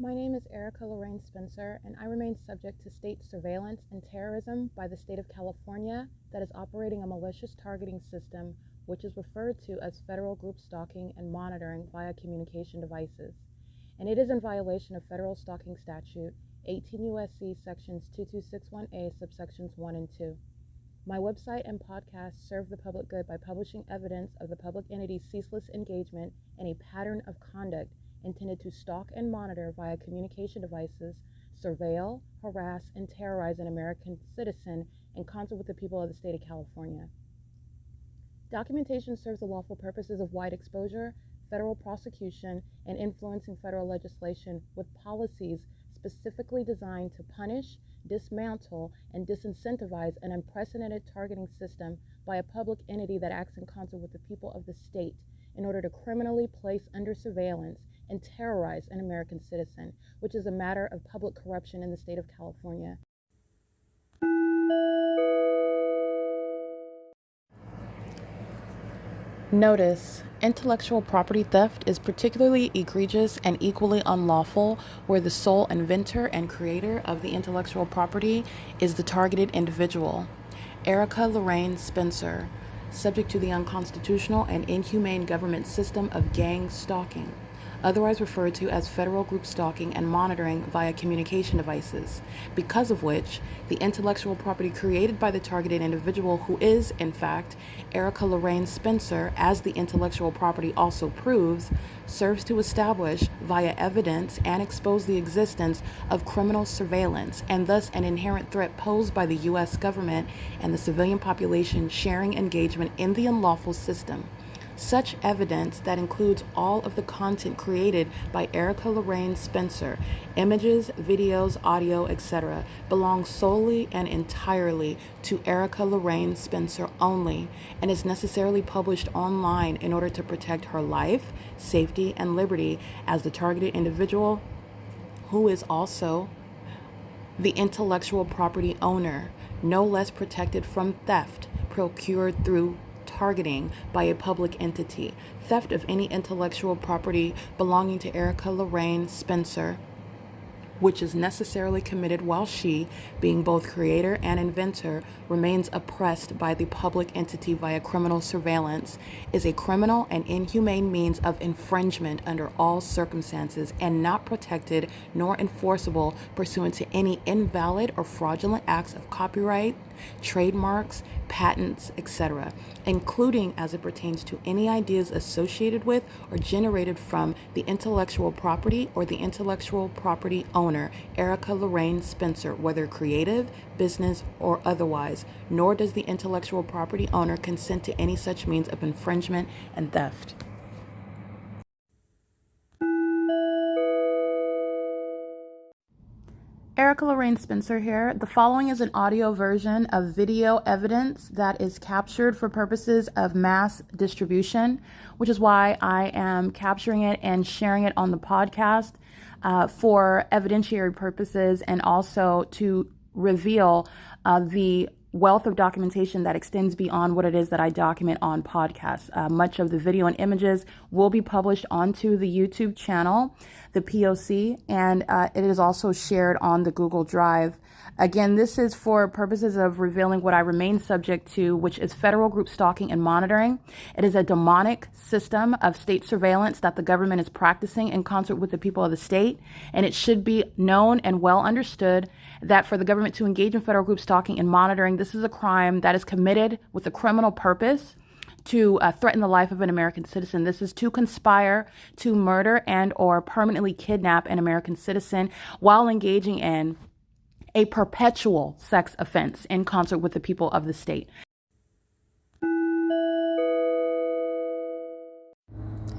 My name is Erica Lorraine Spencer, and I remain subject to state surveillance and terrorism by the state of California that is operating a malicious targeting system, which is referred to as federal group stalking and monitoring via communication devices. And it is in violation of federal stalking statute 18 U.S.C. sections 2261A subsections 1 and 2. My website and podcast serve the public good by publishing evidence of the public entity's ceaseless engagement in a pattern of conduct intended to stalk and monitor via communication devices, surveil, harass, and terrorize an American citizen in concert with the people of the state of California. Documentation serves the lawful purposes of wide exposure, federal prosecution, and influencing federal legislation with policies specifically designed to punish, dismantle, and disincentivize an unprecedented targeting system by a public entity that acts in concert with the people of the state in order to criminally place under surveillance and terrorize an American citizen, which is a matter of public corruption in the state of California. Notice: intellectual property theft is particularly egregious and equally unlawful where the sole inventor and creator of the intellectual property is the targeted individual. Erica Lorraine Spencer, subject to the unconstitutional and inhumane government system of gang stalking, otherwise referred to as federal group stalking and monitoring via communication devices, because of which the intellectual property created by the targeted individual, who is, in fact, Erica Lorraine Spencer, as the intellectual property also proves, serves to establish via evidence and expose the existence of criminal surveillance and thus an inherent threat posed by the U.S. government and the civilian population sharing engagement in the unlawful system. Such evidence that includes all of the content created by Erica Lorraine Spencer, images, videos, audio, etc., belongs solely and entirely to Erica Lorraine Spencer only and is necessarily published online in order to protect her life, safety, and liberty as the targeted individual, who is also the intellectual property owner, no less protected from theft procured through targeting by a public entity. Theft of any intellectual property belonging to Erica Lorraine Spencer, which is necessarily committed while she, being both creator and inventor, remains oppressed by the public entity via criminal surveillance, is a criminal and inhumane means of infringement under all circumstances and not protected nor enforceable pursuant to any invalid or fraudulent acts of copyright, trademarks, patents, etc., including as it pertains to any ideas associated with or generated from the intellectual property or the intellectual property owner, Erica Lorraine Spencer, whether creative, business, or otherwise, nor does the intellectual property owner consent to any such means of infringement and theft. Erica Lorraine Spencer here. The following is an audio version of video evidence that is captured for purposes of mass distribution, which is why I am capturing it and sharing it on the podcast for evidentiary purposes and also to reveal the wealth of documentation that extends beyond what it is that I document on podcasts. Much of the video and images will be published onto the YouTube channel, the P.O.C, and it is also shared on the Google Drive. Again, this is for purposes of revealing what I remain subject to, which is federal group stalking and monitoring. It is a demonic system of state surveillance that the government is practicing in concert with the people of the state, and it should be known and well understood that for the government to engage in federal group stalking and monitoring, this is a crime that is committed with a criminal purpose to threaten the life of an American citizen. This is to conspire to murder and or permanently kidnap an American citizen while engaging in a perpetual sex offense in concert with the people of the state.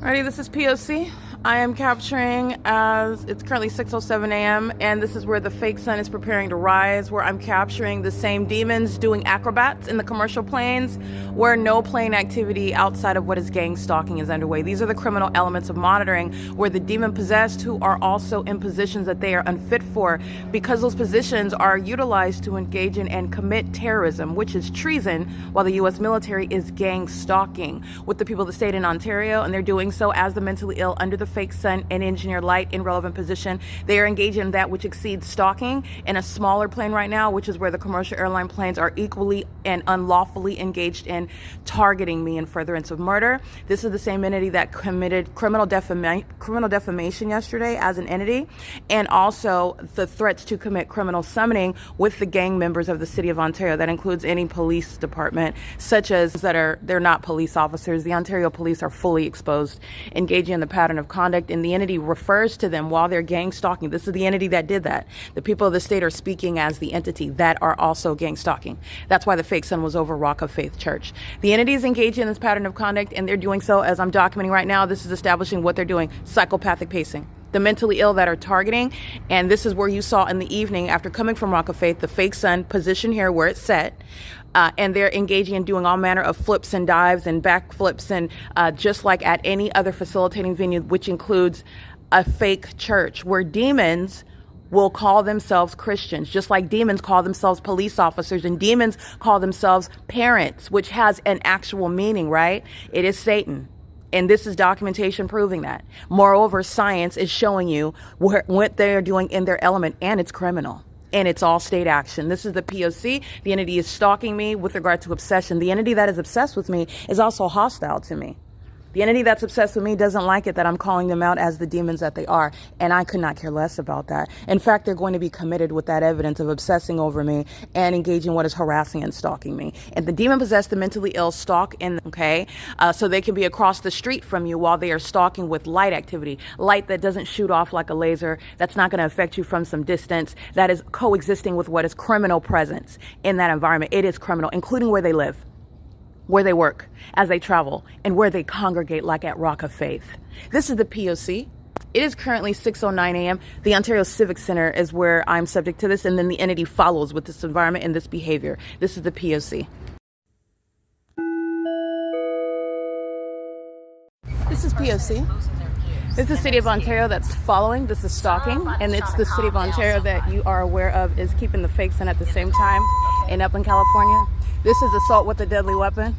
Alrighty, this is P.O.C. I am capturing as it's currently 6:07 a.m. and this is where the fake sun is preparing to rise, where I'm capturing the same demons doing acrobats in the commercial planes, where no plane activity outside of what is gang stalking is underway. These are the criminal elements of monitoring, where the demon possessed who are also in positions that they are unfit for, because those positions are utilized to engage in and commit terrorism, which is treason, while the U.S. military is gang stalking with the people of the state in Ontario, and they're doing so as the mentally ill under the fake sun and engineer light in relevant position. They are engaged in that which exceeds stalking in a smaller plane right now, which is where the commercial airline planes are equally and unlawfully engaged in targeting me in furtherance of murder. This is the same entity that committed criminal defamation yesterday as an entity, and also the threats to commit criminal summoning with the gang members of the city of Ontario. That includes any police department, such as they're not police officers. The Ontario police are fully exposed, engaging in the pattern of conduct, and the entity refers to them while they're gang stalking. This is the entity that did that. The people of the state are speaking as the entity that are also gang stalking. That's why the fake sun was over Rock of Faith Church. The entity is engaging in this pattern of conduct, and they're doing so as I'm documenting right now. This is establishing what they're doing: psychopathic pacing. The mentally ill that are targeting, and this is where you saw in the evening after coming from Rock of Faith, the fake sun position here where it's set, and they're engaging in doing all manner of flips and dives and backflips, and just like at any other facilitating venue, which includes a fake church where demons will call themselves Christians, just like demons call themselves police officers and demons call themselves parents, which has an actual meaning, right? It is Satan. And this is documentation proving that. Moreover, science is showing you what they're doing in their element, and it's criminal. And it's all state action. This is the P.O.C. The entity is stalking me with regard to obsession. The entity that is obsessed with me is also hostile to me. The entity that's obsessed with me doesn't like it that I'm calling them out as the demons that they are, and I could not care less about that. In fact, they're going to be committed with that evidence of obsessing over me and engaging what is harassing and stalking me. And the demon-possessed, the mentally ill stalk so they can be across the street from you while they are stalking with light activity, light that doesn't shoot off like a laser, that's not going to affect you from some distance, that is coexisting with what is criminal presence in that environment. It is criminal, including where they live, where they work, as they travel, and where they congregate, like at Rock of Faith. This is the P.O.C. It is currently 6:09 a.m. The Ontario Civic Center is where I'm subject to this, and then the entity follows with this environment and this behavior. This is the P.O.C. This is P.O.C. This is the City of Ontario that's following. This is stalking, and it's the City of Ontario that you are aware of is keeping the fake sun at the same time in Upland, California. This is assault with a deadly weapon.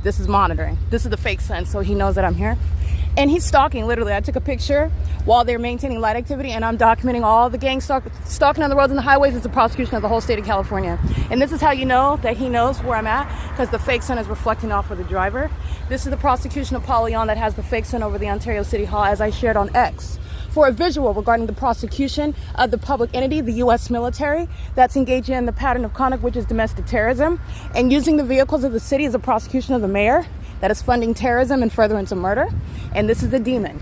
This is monitoring. This is the fake sun, so he knows that I'm here. And he's stalking, literally. I took a picture while they're maintaining light activity, and I'm documenting all the gang stalking on the roads and the highways. It's a prosecution of the whole state of California. And this is how you know that he knows where I'm at, because the fake sun is reflecting off of the driver. This is the prosecution of Paul Leon that has the fake sun over the Ontario City Hall, as I shared on X. For a visual regarding the prosecution of the public entity, the U.S. military, that's engaging in the pattern of conduct, which is domestic terrorism, and using the vehicles of the city as a prosecution of the mayor that is funding terrorism and furtherance of murder. And this is the demon.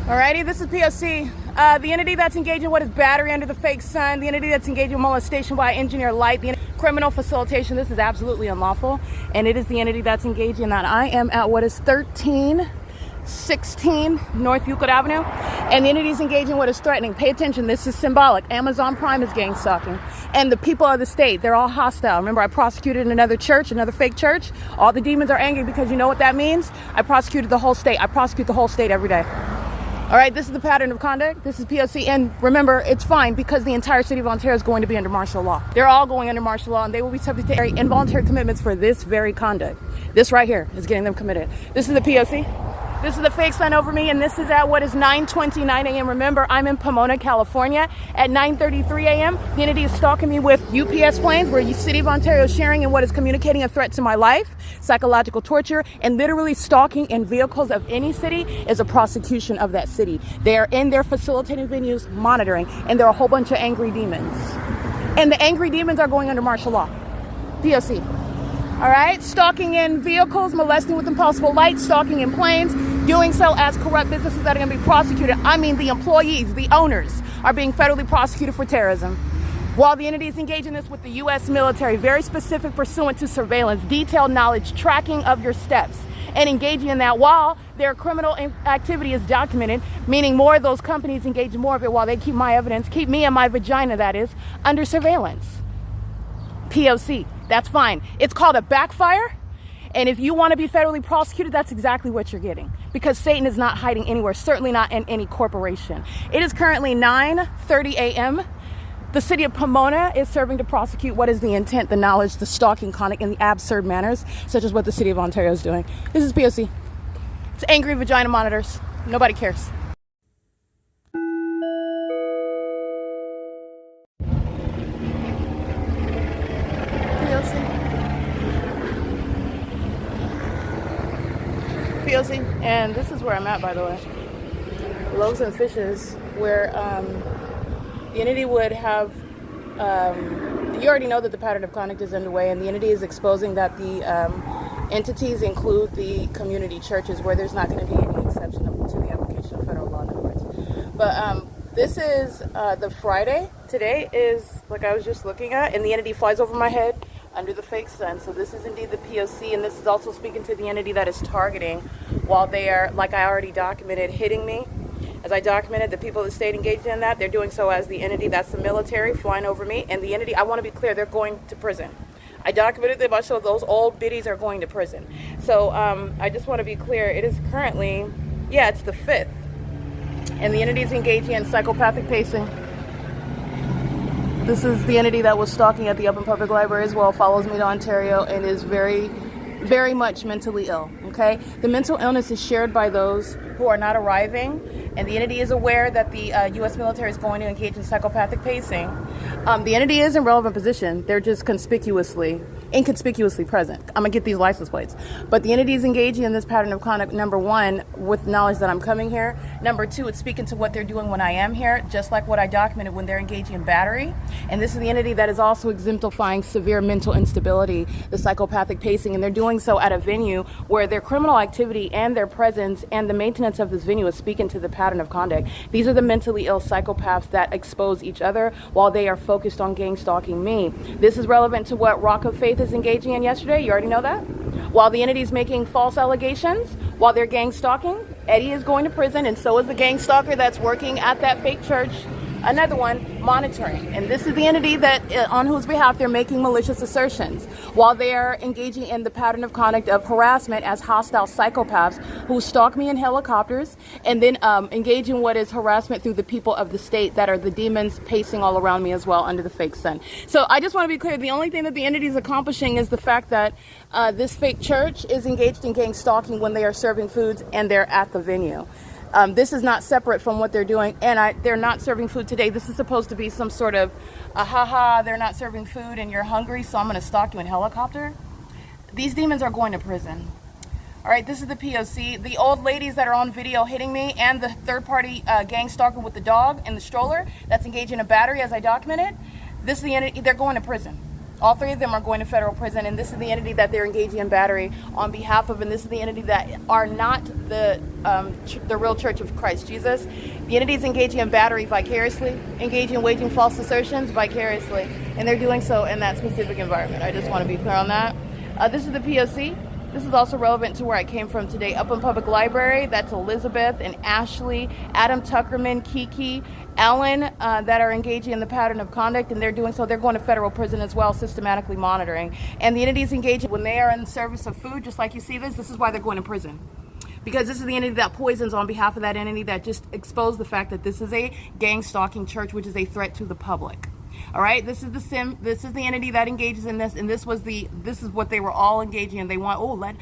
Alrighty, this is P.O.C. The entity that's engaging in what is battery under the fake sun, the entity that's engaging in molestation by engineer light, the criminal facilitation. This is absolutely unlawful, and it is the entity that's engaging in that. I am at what is 1316 North Euclid Avenue, and the entity is engaging in what is threatening. Pay attention, this is symbolic. Amazon Prime is gang stalking, and the people of the state, they're all hostile. Remember, I prosecuted another church, another fake church. All the demons are angry because you know what that means? I prosecuted the whole state. I prosecute the whole state every day. All right, this is the pattern of conduct. This is P.O.C. And remember, it's fine because the entire city of Ontario is going to be under martial law. They're all going under martial law, and they will be subject to involuntary commitments for this very conduct. This right here is getting them committed. This is the P.O.C. This is the fake sun over me, and this is at what is 9:29 a.m. Remember, I'm in Pomona, California. At 9:33 a.m., the entity is stalking me with UPS planes, where the City of Ontario is sharing in what is communicating a threat to my life, psychological torture, and literally stalking in vehicles of any city is a prosecution of that city. They are in their facilitating venues monitoring, and there are a whole bunch of angry demons. And the angry demons are going under martial law. P.O.C. All right, stalking in vehicles, molesting with impossible light, stalking in planes, doing so as corrupt businesses that are going to be prosecuted. I mean, the employees, the owners, are being federally prosecuted for terrorism. While the entity is engaged in this with the U.S. military, very specific pursuant to surveillance, detailed knowledge, tracking of your steps, and engaging in that while their criminal activity is documented, meaning more of those companies engage in more of it while they keep my evidence, keep me and my vagina, that is, under surveillance. P.O.C. That's fine. It's called a backfire. And if you want to be federally prosecuted, that's exactly what you're getting. Because Satan is not hiding anywhere, certainly not in any corporation. It is currently 9:30 a.m. The city of Pomona is serving to prosecute what is the intent, the knowledge, the stalking conduct, and the absurd manners, such as what the city of Ontario is doing. This is P.O.C. It's angry vagina monitors. Nobody cares. P.O.C. And this is where I'm at, by the way. Loaves and Fishes, where the entity would have, you already know that the pattern of conduct is underway, and the entity is exposing that the entities include the community churches, where there's not going to be any exception to the application of federal law, in other words. But this is the Friday. Today is, like I was just looking at, and the entity flies over my head under the fake sun. So this is indeed the P.O.C, and this is also speaking to the entity that is targeting while they are, like I already documented, hitting me. As I documented, the people that stayed engaged in that, they're doing so as the entity, that's the military flying over me, and the entity, I want to be clear, they're going to prison. I documented them, I showed those old biddies are going to prison. So I just want to be clear, it is currently, yeah, it's the 5th, and the entity is engaging in psychopathic pacing. This is the entity that was stalking at the Open Public Library as well, follows me to Ontario, and is very, very much mentally ill, okay? The mental illness is shared by those who are not arriving, and the entity is aware that the U.S. military is going to engage in psychopathic pacing. The entity is in relevant position. They're just inconspicuously present. I'm going to get these license plates. But the entity is engaging in this pattern of conduct, number one, with knowledge that I'm coming here. Number two, it's speaking to what they're doing when I am here, just like what I documented when they're engaging in battery. And this is the entity that is also exemplifying severe mental instability, the psychopathic pacing, and they're doing so at a venue where their criminal activity and their presence and the maintenance of this venue is speaking to the pattern of conduct. These are the mentally ill psychopaths that expose each other while they are focused on gang stalking me. This is relevant to what Rock of Faith is engaging in yesterday. You already know that. While the entity is making false allegations, while they're gang stalking, Eddie is going to prison, and so is the gang stalker that's working at that fake church. Another one, monitoring. And this is the entity that, on whose behalf they're making malicious assertions, while they are engaging in the pattern of conduct of harassment as hostile psychopaths who stalk me in helicopters, and then engage in what is harassment through the people of the state that are the demons pacing all around me as well under the fake sun. So I just want to be clear, the only thing that the entity is accomplishing is the fact that this fake church is engaged in gang stalking when they are serving foods and they're at the venue. This is not separate from what they're doing, and they're not serving food today. This is supposed to be some sort of, they're not serving food and you're hungry, so I'm going to stalk you in helicopter. These demons are going to prison. All right, this is the P.O.C. The old ladies that are on video hitting me, and the third-party gang stalker with the dog and the stroller that's engaged in a battery, as I documented. This is the entity, they're going to prison. All three of them are going to federal prison, and this is the entity that they're engaging in battery on behalf of, and this is the entity that are not the real Church of Christ Jesus. The entity is engaging in battery vicariously, engaging in waging false assertions vicariously, and they're doing so in that specific environment. I just want to be clear on that. This is the P.O.C. This is also relevant to where I came from today. Up in Public Library, that's Elizabeth and Ashley, Adam Tuckerman, Kiki, Ellen, that are engaging in the pattern of conduct, and they're doing so. They're going to federal prison as well, systematically monitoring. And the entities engaging when they are in service of food, just like you see this is why they're going to prison. Because this is the entity that poisons on behalf of that entity that just exposed the fact that this is a gang stalking church, which is a threat to the public. All right, this is the entity that engages in this, and this is what they were all engaging in. They want,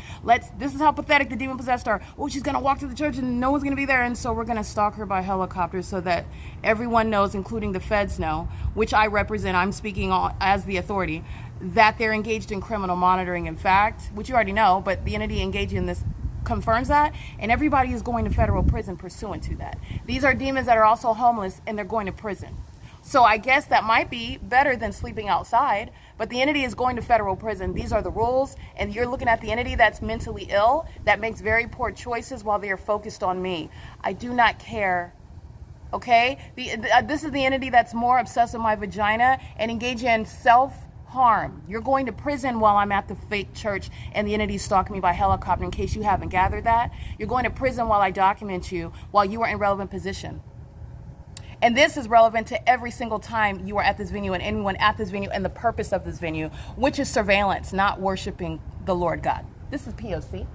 this is how pathetic the demon possessed are. Oh, she's gonna walk to the church and no one's gonna be there, and so we're gonna stalk her by helicopter so that everyone knows, including the feds know, which I represent, I'm speaking as the authority, that they're engaged in criminal monitoring. In fact, which you already know, but the entity engaging in this confirms that, and everybody is going to federal prison pursuant to that. These are demons that are also homeless, and they're going to prison. So I guess that might be better than sleeping outside, but the entity is going to federal prison. These are the rules, and you're looking at the entity that's mentally ill, that makes very poor choices while they are focused on me. I do not care, okay? This is the entity that's more obsessed with my vagina and engage in self-harm. You're going to prison while I'm at the fake church and the entity stalking me by helicopter, in case you haven't gathered that. You're going to prison while I document you, while you are in relevant position. And this is relevant to every single time you are at this venue and anyone at this venue and the purpose of this venue, which is surveillance, not worshiping the Lord God. This is P.O.C.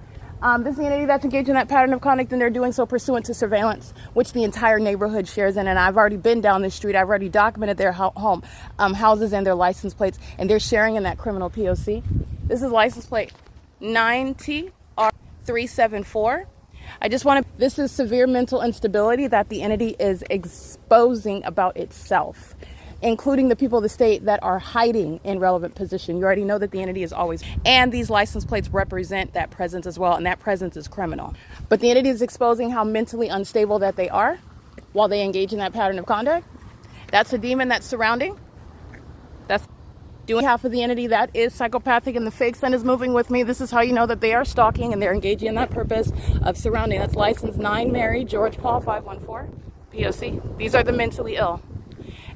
This is the entity that's engaged in that pattern of conduct, and they're doing so pursuant to surveillance, which the entire neighborhood shares in. And I've already been down this street. I've already documented their houses and their license plates, and they're sharing in that criminal P.O.C. This is license plate 9TR374. I just want to, this is severe mental instability that the entity is exposing about itself, including the people of the state that are hiding in relevant position. You already know that the entity is always, and these license plates represent that presence as well, and that presence is criminal. But the entity is exposing how mentally unstable that they are while they engage in that pattern of conduct. That's a demon that's surrounding. That's doing half of the entity that is psychopathic, and the fake sun is moving with me. This is how you know that they are stalking and they're engaging in that purpose of surrounding. That's license 9 Mary George Paul 514 P.O.C. These are the mentally ill.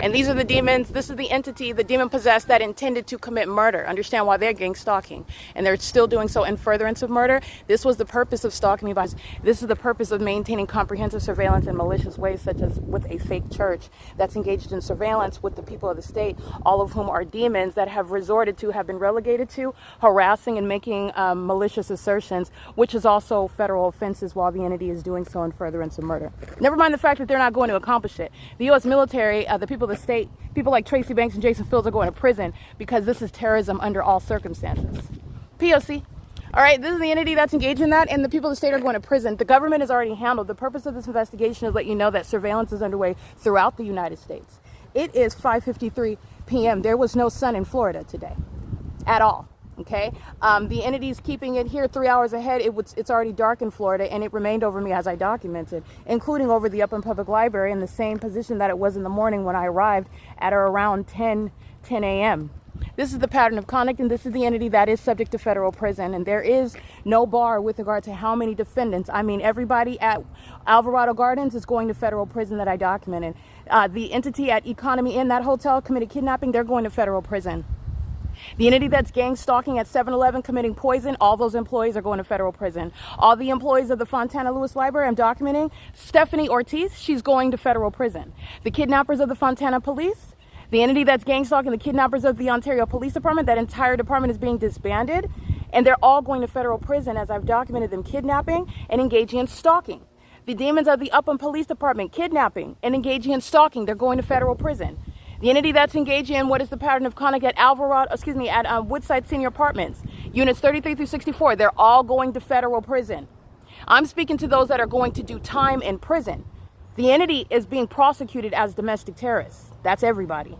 And these are the demons, this is the entity, the demon possessed that intended to commit murder. Understand why they're gang stalking. And they're still doing so in furtherance of murder. This was the purpose of stalking me. This is the purpose of maintaining comprehensive surveillance in malicious ways, such as with a fake church that's engaged in surveillance with the people of the state, all of whom are demons that have been relegated to harassing and making malicious assertions, which is also federal offenses while the entity is doing so in furtherance of murder. Never mind the fact that they're not going to accomplish it. The U.S. military, the people of the state, people like Tracy Banks and Jason Fields are going to prison because this is terrorism under all circumstances. P.O.C. All right, this is the entity that's engaged in that, and the people of the state are going to prison. The government is already handled. The purpose of this investigation is to let you know that surveillance is underway throughout the United States. It is 5:53 p.m. There was no sun in Florida today at all. Okay, the entity's keeping it here 3 hours ahead. It's already dark in Florida, and it remained over me as I documented, including over the Upland Public Library in the same position that it was in the morning when I arrived at or around 10 a.m. This is the pattern of conduct, and this is the entity that is subject to federal prison, and there is no bar with regard to how many defendants. I mean, everybody at Alvarado Gardens is going to federal prison that I documented. The entity at Economy Inn, that hotel, committed kidnapping. They're going to federal prison. The entity that's gang stalking at 7-Eleven committing poison, all those employees are going to federal prison. All the employees of the Fontana Lewis Library, I'm documenting. Stephanie Ortiz, she's going to federal prison. The kidnappers of the Fontana Police, the entity that's gang stalking the kidnappers of the Ontario Police Department, that entire department is being disbanded, and they're all going to federal prison as I've documented them kidnapping and engaging in stalking. The demons of the Upland Police Department kidnapping and engaging in stalking, they're going to federal prison. The entity that's engaging in what is the pattern of conduct at Woodside Senior Apartments, units 33 through 64, they're all going to federal prison. I'm speaking to those that are going to do time in prison. The entity is being prosecuted as domestic terrorists. That's everybody.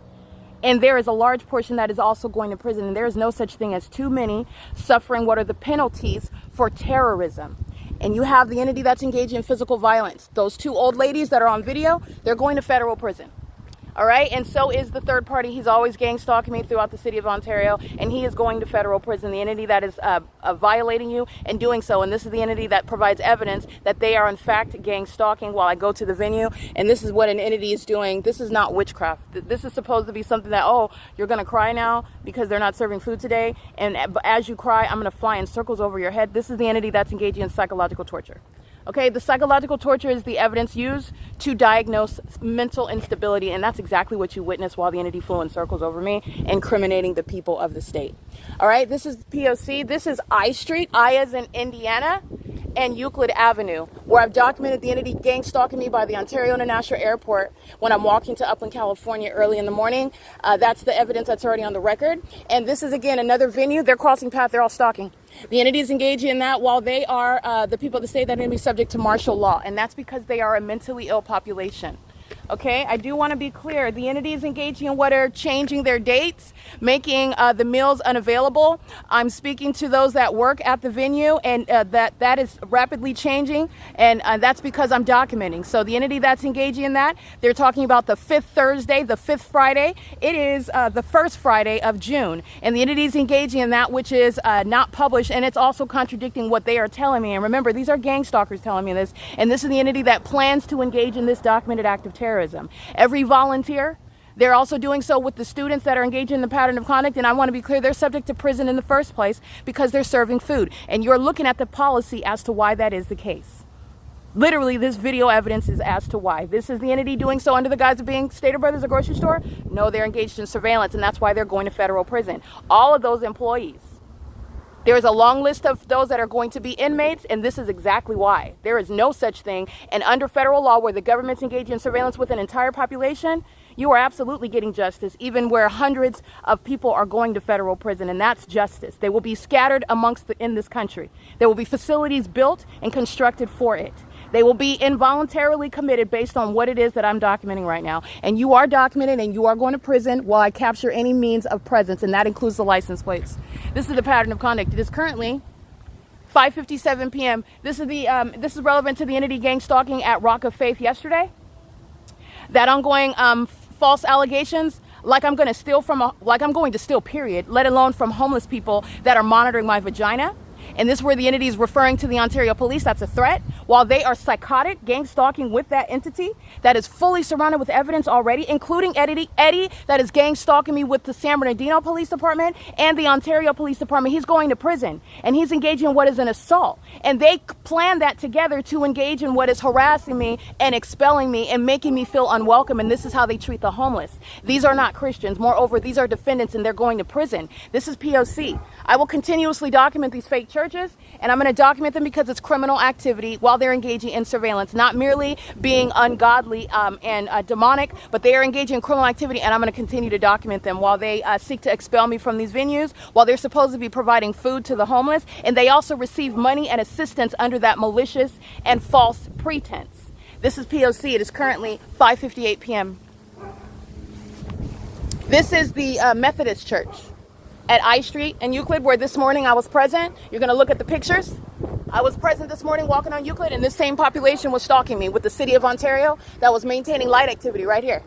And there is a large portion that is also going to prison, and there is no such thing as too many suffering what are the penalties for terrorism. And you have the entity that's engaging in physical violence. Those 2 old ladies that are on video, they're going to federal prison. All right, and so is the third party. He's always gang stalking me throughout the city of Ontario, and he is going to federal prison. The entity that is violating you and doing so, and this is the entity that provides evidence that they are in fact gang stalking while I go to the venue, and this is what an entity is doing. This is not witchcraft. This is supposed to be something that, oh, you're going to cry now because they're not serving food today, and as you cry, I'm going to fly in circles over your head. This is the entity that's engaging in psychological torture. Okay, the psychological torture is the evidence used to diagnose mental instability, and that's exactly what you witnessed while the entity flew in circles over me, incriminating the people of the state. All right, this is P.O.C. This is I Street, I as in Indiana, and Euclid Avenue, where I've documented the entity gang stalking me by the Ontario International Airport when I'm walking to Upland, California early in the morning. That's the evidence that's already on the record. And this is, again, another venue. They're crossing path. They're all stalking. The entity is engaging in that while they are the people of the state that are going to be subject to martial law. And that's because they are a mentally ill population. Okay, I do want to be clear. The entity is engaging in what are changing their dates, making the meals unavailable. I'm speaking to those that work at the venue, and that is rapidly changing, and that's because I'm documenting. So the entity that's engaging in that, they're talking about the 5th Thursday, the 5th Friday. It is the 1st Friday of June, and the entity is engaging in that which is not published, and it's also contradicting what they are telling me. And remember, these are gang stalkers telling me this, and this is the entity that plans to engage in this documented act of terrorism. Every volunteer, they're also doing so with the students that are engaged in the pattern of conduct, and I want to be clear, they're subject to prison in the first place because they're serving food, and you're looking at the policy as to why that is the case. Literally, this video evidence is as to why. This is the entity doing so under the guise of being Stater Brothers, a grocery store? No, they're engaged in surveillance, and that's why they're going to federal prison. All of those employees There is a long list of those that are going to be inmates, and this is exactly why. There is no such thing. And under federal law, where the government's engaged in surveillance with an entire population, you are absolutely getting justice, even where hundreds of people are going to federal prison, and that's justice. They will be scattered in this country. There will be facilities built and constructed for it. They will be involuntarily committed based on what it is that I'm documenting right now. And you are documented, and you are going to prison while I capture any means of presence, and that includes the license plates. This is the pattern of conduct. It is currently 5:57 p.m. This is relevant to the entity gang stalking at Rock of Faith yesterday. That ongoing false allegations, like I'm going to steal, period, let alone from homeless people that are monitoring my vagina. And this is where the entity is referring to the Ontario police. That's a threat. While they are psychotic, gang stalking with that entity that is fully surrounded with evidence already, including Eddie that is gang stalking me with the San Bernardino Police Department and the Ontario Police Department. He's going to prison, and he's engaging in what is an assault. And they plan that together to engage in what is harassing me and expelling me and making me feel unwelcome. And this is how they treat the homeless. These are not Christians. Moreover, these are defendants, and they're going to prison. This is P.O.C. I will continuously document these fake churches, and I'm going to document them because it's criminal activity while they're engaging in surveillance, not merely being ungodly and demonic, but they are engaging in criminal activity, and I'm going to continue to document them while they seek to expel me from these venues, while they're supposed to be providing food to the homeless, and they also receive money and assistance under that malicious and false pretense. This is P.O.C. It is currently 5:58 p.m. This is the Methodist Church at I Street and Euclid, where this morning I was present. You're going to look at the pictures. I was present this morning walking on Euclid, and this same population was stalking me with the City of Ontario that was maintaining light activity right here.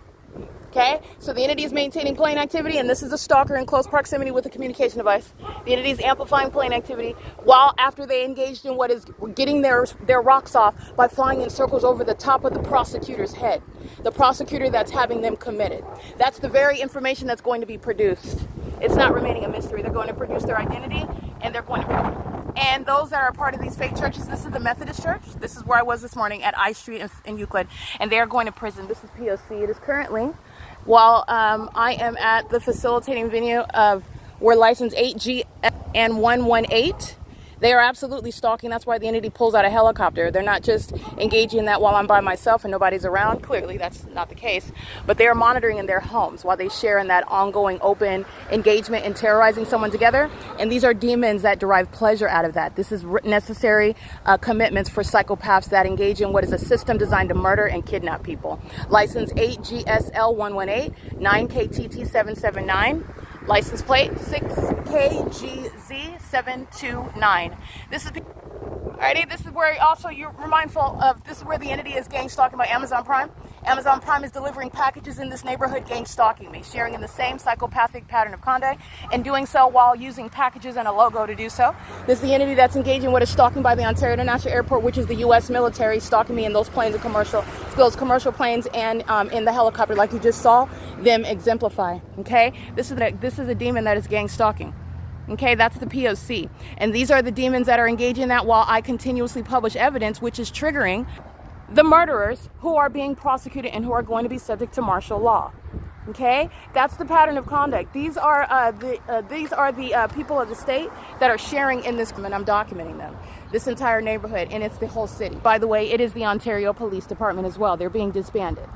Okay, so the entity is maintaining plane activity, and this is a stalker in close proximity with a communication device. The entity is amplifying plane activity while after they engaged in what is getting their rocks off by flying in circles over the top of the prosecutor's head. The prosecutor that's having them committed. That's the very information that's going to be produced. It's not remaining a mystery. They're going to produce their identity, and they're going to prove it. And those that are part of these fake churches, this is the Methodist Church. This is where I was this morning at I Street in Euclid, and they are going to prison. This is P.O.C. It is currently, while I am at the facilitating venue of where license 8G and 118, they are absolutely stalking. That's why the entity pulls out a helicopter. They're not just engaging in that while I'm by myself and nobody's around. Clearly, that's not the case. But they are monitoring in their homes while they share in that ongoing open engagement and terrorizing someone together. And these are demons that derive pleasure out of that. This is necessary commitments for psychopaths that engage in what is a system designed to murder and kidnap people. License 8GSL118, 9KTT779. License plate 6KGZ729. This is alrighty. This is where also you're mindful of. This is where the entity is gang stalking by Amazon Prime. Amazon Prime is delivering packages in this neighborhood, gang stalking me, sharing in the same psychopathic pattern of conduct, and doing so while using packages and a logo to do so. This is the entity that's engaging what is stalking by the Ontario International Airport, which is the U.S. military, stalking me in those planes and those commercial planes and in the helicopter, like you just saw them exemplify. Okay, this is a demon that is gang stalking. Okay, that's the P.O.C. And these are the demons that are engaging in that while I continuously publish evidence, which is triggering the murderers who are being prosecuted and who are going to be subject to martial law. Okay, that's the pattern of conduct. These are the people of the state that are sharing in this, and I'm documenting them. This entire neighborhood, and it's the whole city. By the way, it is the Ontario Police Department as well. They're being disbanded.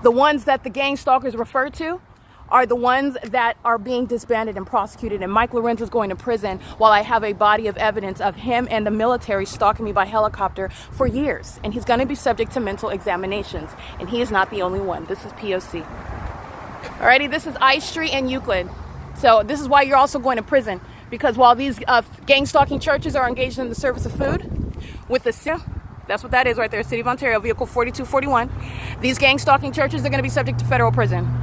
The ones that the gang stalkers refer to are the ones that are being disbanded and prosecuted, and Mike LORENZ is going to prison while I have a body of evidence of him and the military stalking me by helicopter for years, and he's going to be subject to mental examinations, and he is not the only one. This is P.O.C. Alrighty, this is I Street and Euclid. So this is why you're also going to prison, because while these gang stalking churches are engaged in the service of food with the that's what that is right there, City of Ontario, Vehicle 4241. These gang stalking churches are going to be subject to federal prison.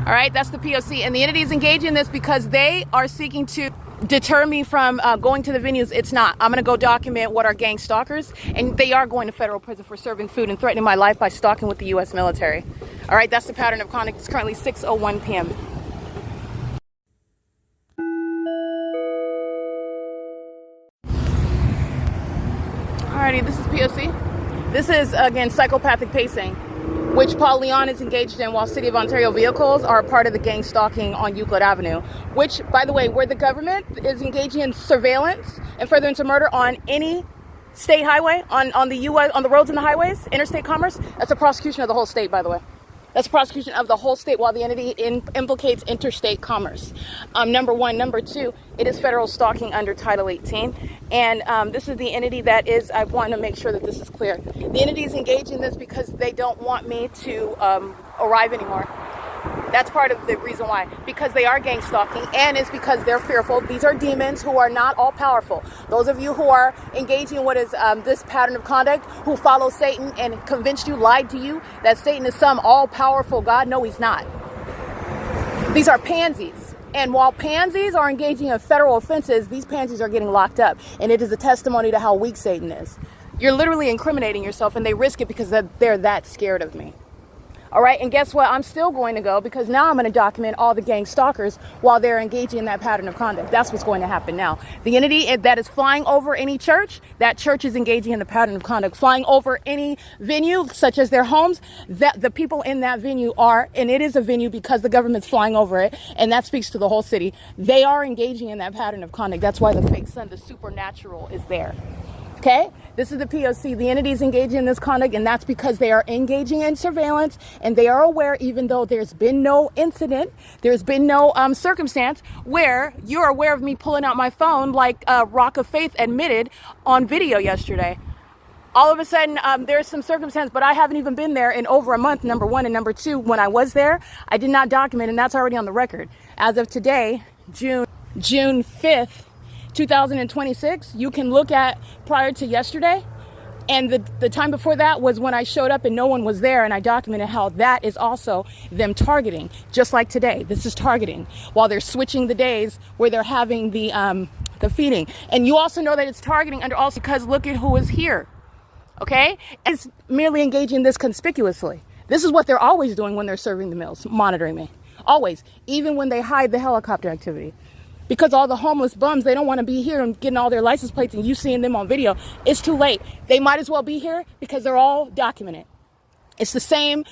All right, that's the P.O.C. And the entity is engaged in this because they are seeking to deter me from going to the venues. It's not. I'm going to go document what are gang stalkers, and they are going to federal prison for serving food and threatening my life by stalking with the U.S. military. All right, that's the pattern of conduct. It's currently 6:01 p.m. Alrighty, this is P.O.C. This is, again, psychopathic pacing. which Paul Leon is engaged in while City of Ontario vehicles are a part of the gang stalking on Euclid Avenue, which, by the way, where the government is engaging in surveillance and furtherance of murder on any state highway, on the U.S., on the roads and the highways, interstate commerce, that's a prosecution of the whole state, by the way. That's a prosecution of the whole state while the entity implicates interstate commerce. Number one. Number two, it is federal stalking under Title 18. And this is the entity that is, I want to make sure that this is clear. The entity is engaged in this because they don't want me to arrive anymore. That's part of the reason why. Because they are gang stalking, and it's because they're fearful. These are demons who are not all powerful. Those of you who are engaging in what is this pattern of conduct, who follow Satan and convinced you, lied to you, that Satan is some all-powerful God. No, he's not. These are pansies. And while pansies are engaging in federal offenses, these pansies are getting locked up. And it is a testimony to how weak Satan is. You're literally incriminating yourself, and they risk it because they're that scared of me. All right, and guess what? I'm still going to go because now I'm going to document all the gang stalkers while they're engaging in that pattern of conduct. That's what's going to happen now. The entity that is flying over any church, that church is engaging in the pattern of conduct. Flying over any venue, such as their homes, that the people in that venue are, and it is a venue because the government's flying over it, and that speaks to the whole city. They are engaging in that pattern of conduct. That's why the fake sun, the supernatural, is there. Okay, this is the P.O.C. The entity is engaging in this conduct, and that's because they are engaging in surveillance, and they are aware, even though there's been no incident, there's been no circumstance where you're aware of me pulling out my phone like Rock of Faith admitted on video yesterday. All of a sudden, there's some circumstance, but I haven't even been there in over a month, number one. And number two, when I was there, I did not document, and that's already on the record. As of today, June 5th, 2026, you can look at prior to yesterday, and the time before that was when I showed up and no one was there, and I documented how that is also them targeting, just like today. This is targeting while they're switching the days where they're having the feeding. And you also know that it's targeting under also because look at who is here. Okay, it's merely engaging this conspicuously. This is what they're always doing when they're serving the meals, monitoring me, always, even when they hide the helicopter activity. Because all the homeless bums, they don't want to be here and getting all their license plates and you seeing them on video. It's too late. They might as well be here because they're all documented. It's the same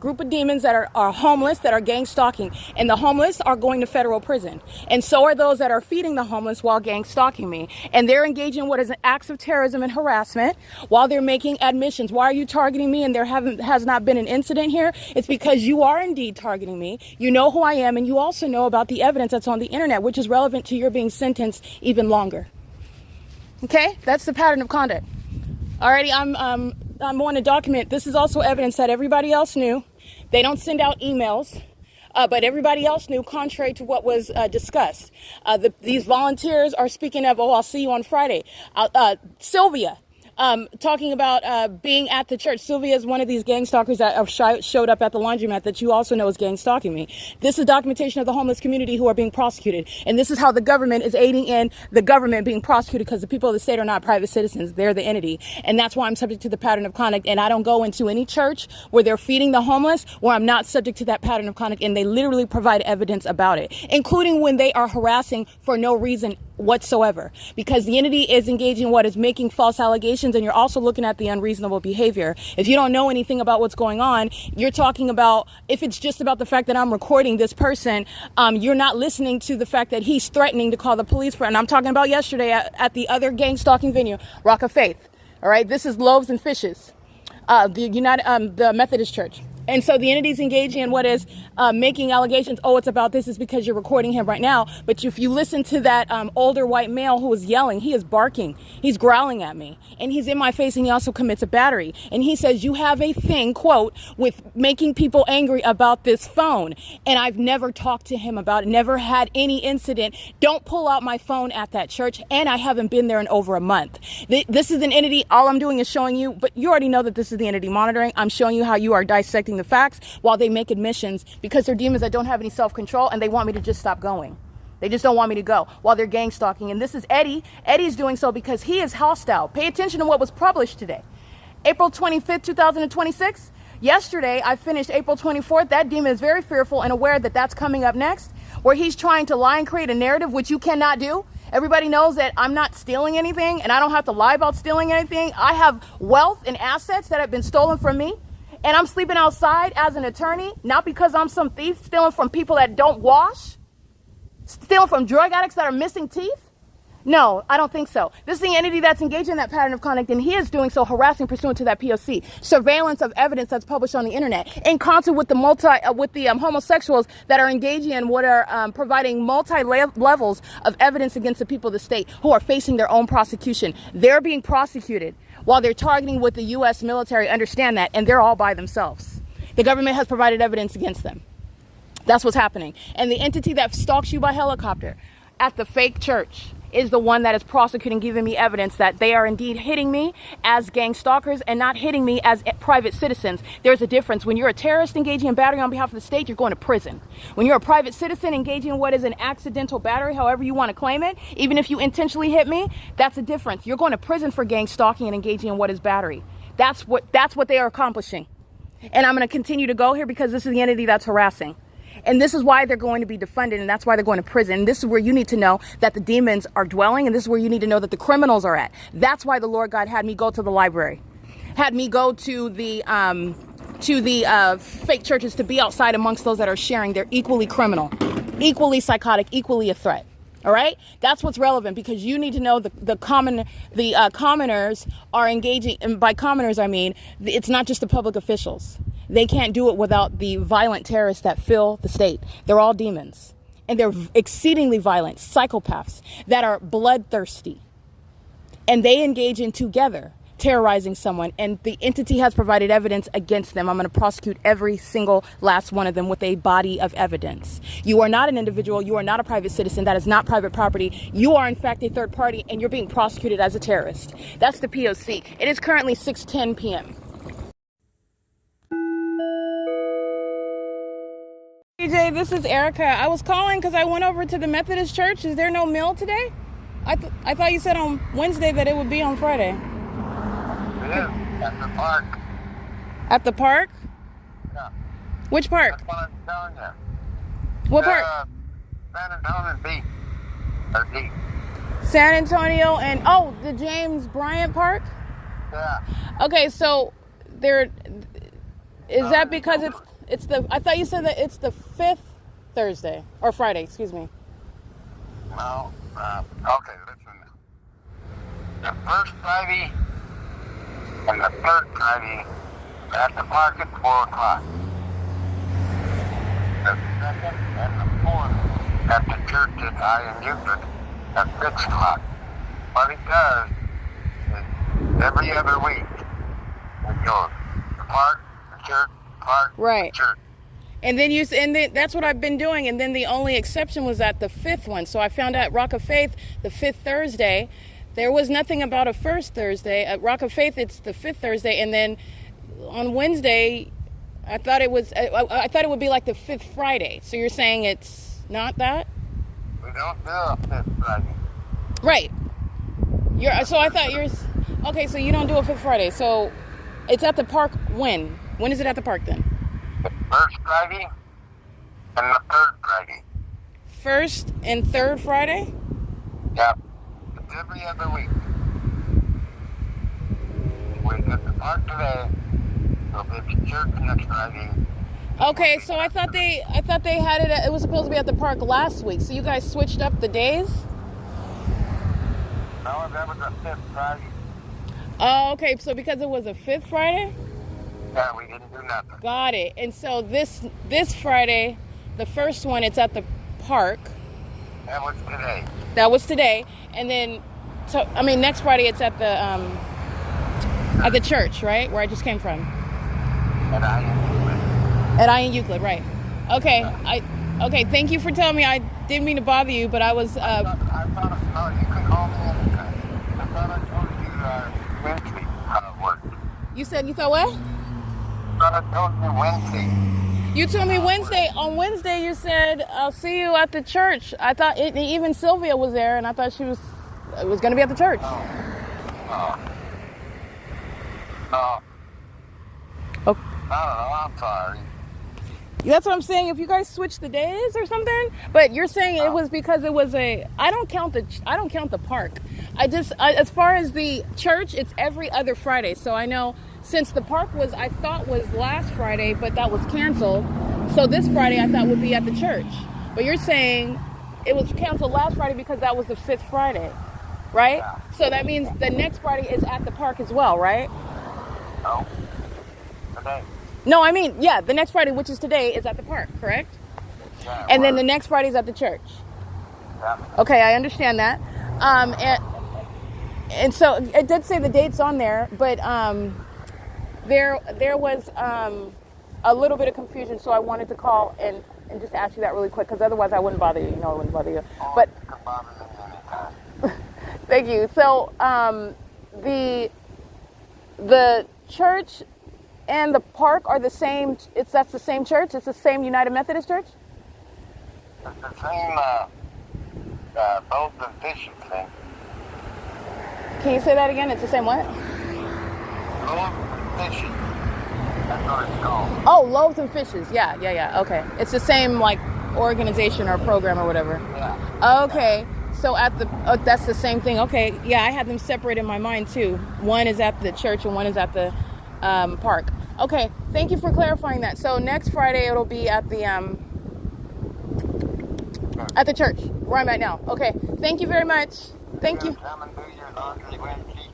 group of demons that are homeless, that are gang stalking. And the homeless are going to federal prison. And so are those that are feeding the homeless while gang stalking me. And they're engaging in what is acts of terrorism and harassment while they're making admissions. Why are you targeting me and there has not been an incident here? It's because you are indeed targeting me. You know who I am, and you also know about the evidence that's on the internet, which is relevant to your being sentenced even longer. Okay? That's the pattern of conduct. Alrighty, I'm going to document. This is also evidence that everybody else knew. They don't send out emails, but everybody else knew, contrary to what was discussed. These volunteers are speaking of, oh, I'll see you on Friday. Sylvia, talking about being at the church. Sylvia is one of these gang stalkers that showed up at the laundromat that you also know is gang stalking me. This is documentation of the homeless community who are being prosecuted. And this is how the government is aiding in the government being prosecuted, because the people of the state are not private citizens. They're the entity. And that's why I'm subject to the pattern of conduct. And I don't go into any church where they're feeding the homeless where I'm not subject to that pattern of conduct. And they literally provide evidence about it, including when they are harassing for no reason whatsoever, because the entity is engaging in what is making false allegations, and you're also looking at the unreasonable behavior. If you don't know anything about what's going on, you're talking about, if it's just about the fact that I'm recording this person, you're not listening to the fact that he's threatening to call the police for, and I'm talking about yesterday at the other gang stalking venue, Rock of Faith. All right, this is Loaves and Fishes, the Methodist Church. And so the entity's engaging in what is making allegations. Oh, it's about this is because you're recording him right now. But if you listen to that older white male who is yelling, he is barking. He's growling at me. And he's in my face, and he also commits a battery. And he says, you have a thing, quote, with making people angry about this phone. And I've never talked to him about it, never had any incident. Don't pull out my phone at that church. And I haven't been there in over a month. This is an entity. All I'm doing is showing you, but you already know that this is the entity monitoring. I'm showing you how you are dissecting the facts while they make admissions, because they're demons that don't have any self-control, and they want me to just stop going. They just don't want me to go while they're gang stalking. And this is Eddie. Eddie's doing so because he is hostile. Pay attention to what was published today. April 25th, 2026. Yesterday, I finished April 24th. That demon is very fearful and aware that that's coming up next, where he's trying to lie and create a narrative, which you cannot do. Everybody knows that I'm not stealing anything, and I don't have to lie about stealing anything. I have wealth and assets that have been stolen from me. And I'm sleeping outside as an attorney, not because I'm some thief stealing from people that don't wash, stealing from drug addicts that are missing teeth. No, I don't think so. This is the entity that's engaged in that pattern of conduct, and he is doing so harassing pursuant to that P.O.C. Surveillance of evidence that's published on the internet, in concert with the homosexuals that are engaging in what are providing multi-levels of evidence against the people of the state who are facing their own prosecution. They're being prosecuted while they're targeting with the U.S. military. Understand that, and they're all by themselves. The government has provided evidence against them. That's what's happening. And the entity that stalks you by helicopter at the fake church is the one that is prosecuting, giving me evidence that they are indeed hitting me as gang stalkers and not hitting me as private citizens. There's a difference. When you're a terrorist engaging in battery on behalf of the state, you're going to prison. When you're a private citizen engaging in what is an accidental battery, however you want to claim it, even if you intentionally hit me, that's a difference. You're going to prison for gang stalking and engaging in what is battery. That's what they are accomplishing. And I'm going to continue to go here because this is the entity that's harassing. And this is why they're going to be defunded, and that's why they're going to prison. And this is where you need to know that the demons are dwelling, and this is where you need to know that the criminals are at. That's why the Lord God had me go to the library, had me go to the fake churches to be outside amongst those that are sharing. They're equally criminal, equally psychotic, equally a threat. All right, that's what's relevant, because you need to know the commoners are engaging, and by commoners I mean it's not just the public officials. They can't do it without the violent terrorists that fill the state. They're all demons, and they're exceedingly violent psychopaths that are bloodthirsty, and they engage in together terrorizing someone, and the entity has provided evidence against them. I'm going to prosecute every single last one of them with a body of evidence. You are not an individual. You are not a private citizen. That is not private property. You are, in fact, a third party, and you're being prosecuted as a terrorist. That's the P.O.C. It is currently 6:10 p.m. DJ, this is Erica. I was calling because I went over to the Methodist Church. Is there no meal today? I thought you said on Wednesday that it would be on Friday. It is, at the park. At the park? Yeah. Which park? That's what I'm telling you. What park? San Antonio Beach. Or Deep. San Antonio and, oh, the James Bryant Park? Yeah. Okay, so there, is that because it's the, I thought you said that it's the 5th Thursday, or Friday, excuse me. No, okay, listen. The first Friday and the third Friday at the park at 4 o'clock. The second and the fourth at the church at I.I.S. at 6 o'clock. What it does is every other week it goes the park, the church, park, right. The church. And then that's what I've been doing. And then the only exception was at the 5th one. So I found out Rock of Faith, the 5th Thursday, there was nothing about a first Thursday. At Rock of Faith, it's the 5th Thursday. And then on Wednesday, I thought it would be like the 5th Friday. So you're saying it's not that? We don't do a 5th Friday. Right. So I thought okay, so you don't do a 5th Friday. So it's at the park when? When is it at the park then? The first Friday and the third Friday. First and third Friday? Yep. It's every other week. We're at the park today. We'll be at the church next Friday. Okay, so I thought they had it was supposed to be at the park last week. So you guys switched up the days? No, that was a 5th Friday. Oh, okay. So because it was a 5th Friday? Yeah, we didn't do nothing. Got it. And so this Friday, the first one, it's at the park. That was today. That was today. And then, next Friday it's at the church, right? Where I just came from. At I.I.S. At I.I.S, right. Okay. Okay, thank you for telling me. I didn't mean to bother you, but I was... I thought, no, you can call me anytime. I thought I told you Wednesday how it worked. You thought what? I thought I told you Wednesday. You told me Wednesday. On Wednesday, you said, I'll see you at the church. I thought even Sylvia was there, and I thought it was going to be at the church. No. Okay. I'm sorry. That's what I'm saying. If you guys switch the days or something, but you're saying it was because it was I don't count the park. As far as the church, it's every other Friday. So I know since the park was, I thought was last Friday, but that was canceled. So this Friday I thought would be at the church. But you're saying it was canceled last Friday because that was the 5th Friday, right? Yeah. So that means the next Friday is at the park as well, right? No. Today. No, I mean, yeah, the next Friday, which is today, is at the park, correct? Yeah, And then the next Friday is at the church. Yeah. Okay, I understand that. And so it did say the dates on there, but there was a little bit of confusion, so I wanted to call and just ask you that really quick, because otherwise I wouldn't bother you. You know, I wouldn't bother you. Oh, But you can bother me anytime. thank you. So the church and the park are the same. That's the same church. It's the same United Methodist Church. It's the same both the fishing thing. Can you say that again? It's the same what? Both fishing. That's what it's called. Oh, Loaves and Fishes. Yeah. Okay. It's the same like organization or program or whatever. Yeah. Okay. So that's the same thing. Okay. Yeah, I had them separate in my mind too. One is at the church and one is at the park. Okay. Thank you for clarifying that. So next Friday it'll be at the church where I'm at now. Okay. Thank you very much. Thank you. Come and do your laundry Wednesday.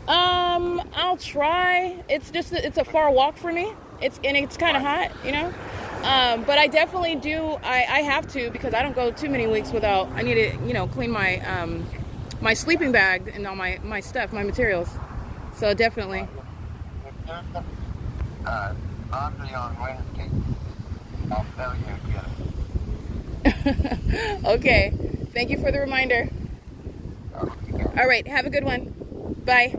I'll try. It's just it's a far walk for me. It's kind of hot, you know. But I definitely do. I have to, because I don't go too many weeks without. I need to, you know, clean my my sleeping bag and all my stuff, my materials. So definitely. If there's laundry on Wednesday, I'll tell you to get it. Okay. Thank you for the reminder. Okay. All right. Have a good one. Bye.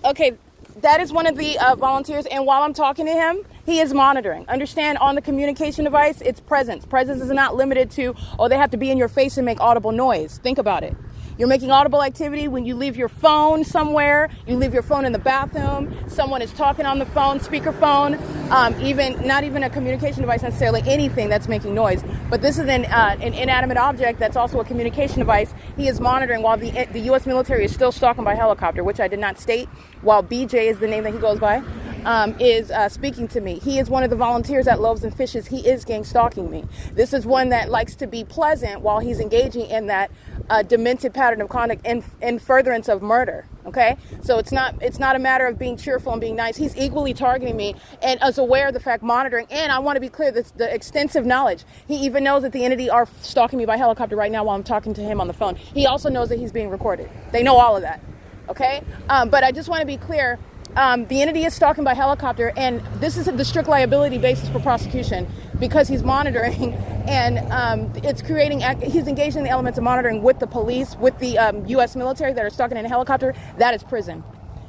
Okay. That is one of the volunteers, and while I'm talking to him, he is monitoring. Understand, on the communication device, it's presence. Presence is not limited to, oh, they have to be in your face and make audible noise. Think about it. You're making audible activity when you leave your phone somewhere, you leave your phone in the bathroom, someone is talking on the phone, speakerphone, not even a communication device necessarily, anything that's making noise. But this is an inanimate object that's also a communication device. He is monitoring while the U.S. military is still stalking by helicopter, which I did not state, while BJ is the name that he goes by, is speaking to me. He is one of the volunteers at Loaves and Fishes. He is gang stalking me. This is one that likes to be pleasant while he's engaging in that demented pattern of conduct in furtherance of murder. Okay, so it's not a matter of being cheerful and being nice. He's equally targeting me and is aware of the fact, monitoring. And I want to be clear, the extensive knowledge. He even knows that the entity are stalking me by helicopter right now while I'm talking to him on the phone. He also knows that he's being recorded. They know all of that. Okay, but I just want to be clear. The entity is stalking by helicopter, and this is the strict liability basis for prosecution because he's monitoring, and it's creating. He's engaged in the elements of monitoring with the police, with the U.S. military that are stalking in a helicopter. That is prison.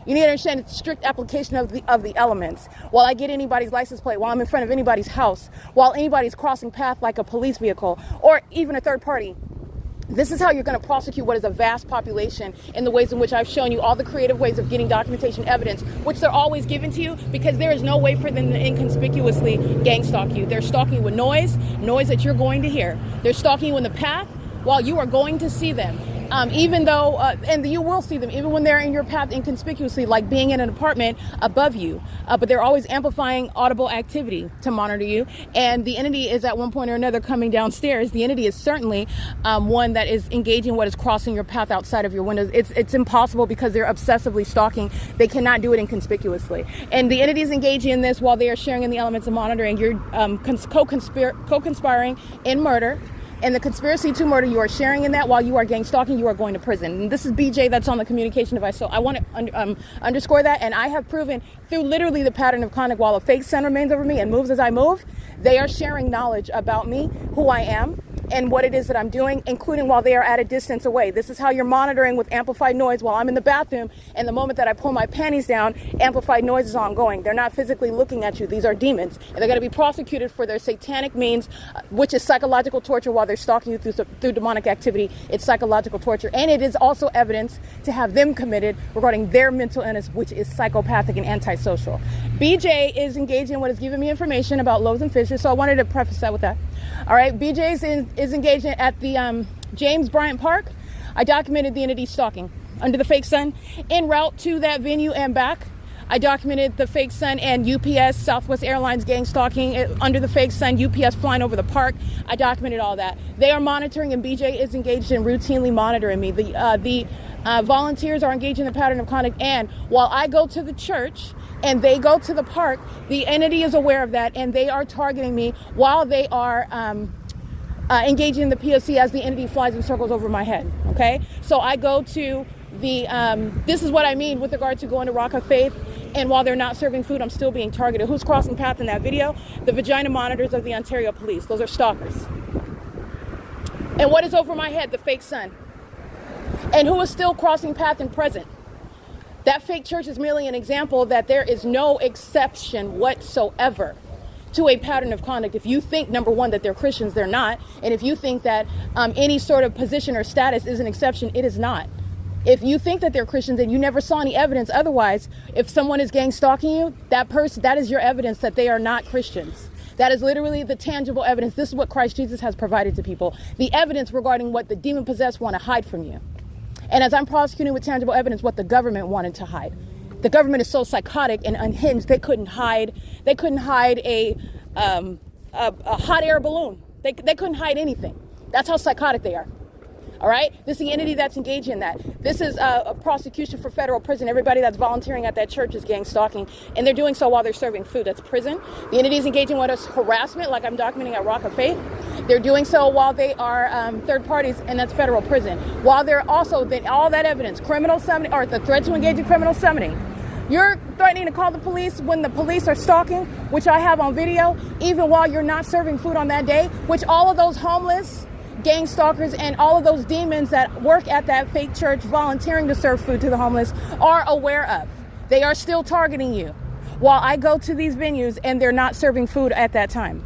You need to understand it's strict application of the elements. While I get anybody's license plate, while I'm in front of anybody's house, while anybody's crossing path like a police vehicle or even a third party. This is how you're going to prosecute what is a vast population in the ways in which I've shown you all the creative ways of getting documentation evidence, which they're always given to you because there is no way for them to inconspicuously gang stalk you. They're stalking you with noise that you're going to hear. They're stalking you in the path while you are going to see them. Even though, and you will see them even when they're in your path inconspicuously, like being in an apartment above you. But they're always amplifying audible activity to monitor you. And the entity is at one point or another coming downstairs. The entity is certainly one that is engaging what is crossing your path outside of your windows. It's impossible because they're obsessively stalking. They cannot do it inconspicuously. And the entity is engaging in this while they are sharing in the elements of monitoring. You're co-conspiring in murder. And the conspiracy to murder, you are sharing in that while you are gang stalking, you are going to prison. And this is BJ that's on the communication device. So I want to underscore that. And I have proven through literally the pattern of conduct while a fake sun remains over me and moves as I move, they are sharing knowledge about me, who I am, and what it is that I'm doing, including while they are at a distance away. This is how you're monitoring with amplified noise while I'm in the bathroom, and the moment that I pull my panties down, amplified noise is ongoing. They're not physically looking at you. These are demons, and they're going to be prosecuted for their satanic means, which is psychological torture while they're stalking you through demonic activity. It's psychological torture, and it is also evidence to have them committed regarding their mental illness, which is psychopathic and antisocial. BJ is engaging in what is giving me information about Loaves and Fishes, so I wanted to preface that with that. All right, BJ is engaging at the James Bryant Park. I documented the entity stalking. under the fake sun. En route to that venue and back, I documented the fake sun and UPS, Southwest Airlines gang stalking under the fake sun, UPS flying over the park. I documented all that. They are monitoring, and BJ is engaged in routinely monitoring me. The volunteers are engaged in the pattern of conduct, and while I go to the church and they go to the park, the entity is aware of that, and they are targeting me while they are engaging in the P.O.C. as the entity flies in circles over my head, okay? So I go to the, this is what I mean with regard to going to Rock of Faith, and while they're not serving food, I'm still being targeted. Who's crossing path in that video? The vagina monitors of the Ontario police. Those are stalkers. And what is over my head? The fake sun. And who is still crossing path and present? That fake church is merely an example that there is no exception whatsoever to a pattern of conduct. If you think, number one, that they're Christians, they're not. And if you think that any sort of position or status is an exception, it is not. If you think that they're Christians and you never saw any evidence otherwise, if someone is gang stalking you, that is your evidence that they are not Christians. That is literally the tangible evidence. This is what Christ Jesus has provided to people. The evidence regarding what the demon-possessed want to hide from you. And as I'm prosecuting with tangible evidence, what the government wanted to hide. The government is so psychotic and unhinged, they couldn't hide a hot air balloon. They couldn't hide anything. That's how psychotic they are. All right, this is the entity that's engaged in that. This is a prosecution for federal prison. Everybody that's volunteering at that church is gang stalking, and they're doing so while they're serving food. That's prison. The entity is engaging with us harassment, like I'm documenting at Rock of Faith. They're doing so while they are third parties, and that's federal prison. While they're also, all that evidence, criminal summoning, or the threat to engage in criminal summoning. You're threatening to call the police when the police are stalking, which I have on video, even while you're not serving food on that day, which all of those homeless, gang stalkers, and all of those demons that work at that fake church volunteering to serve food to the homeless are aware of. They are still targeting you while I go to these venues and they're not serving food at that time.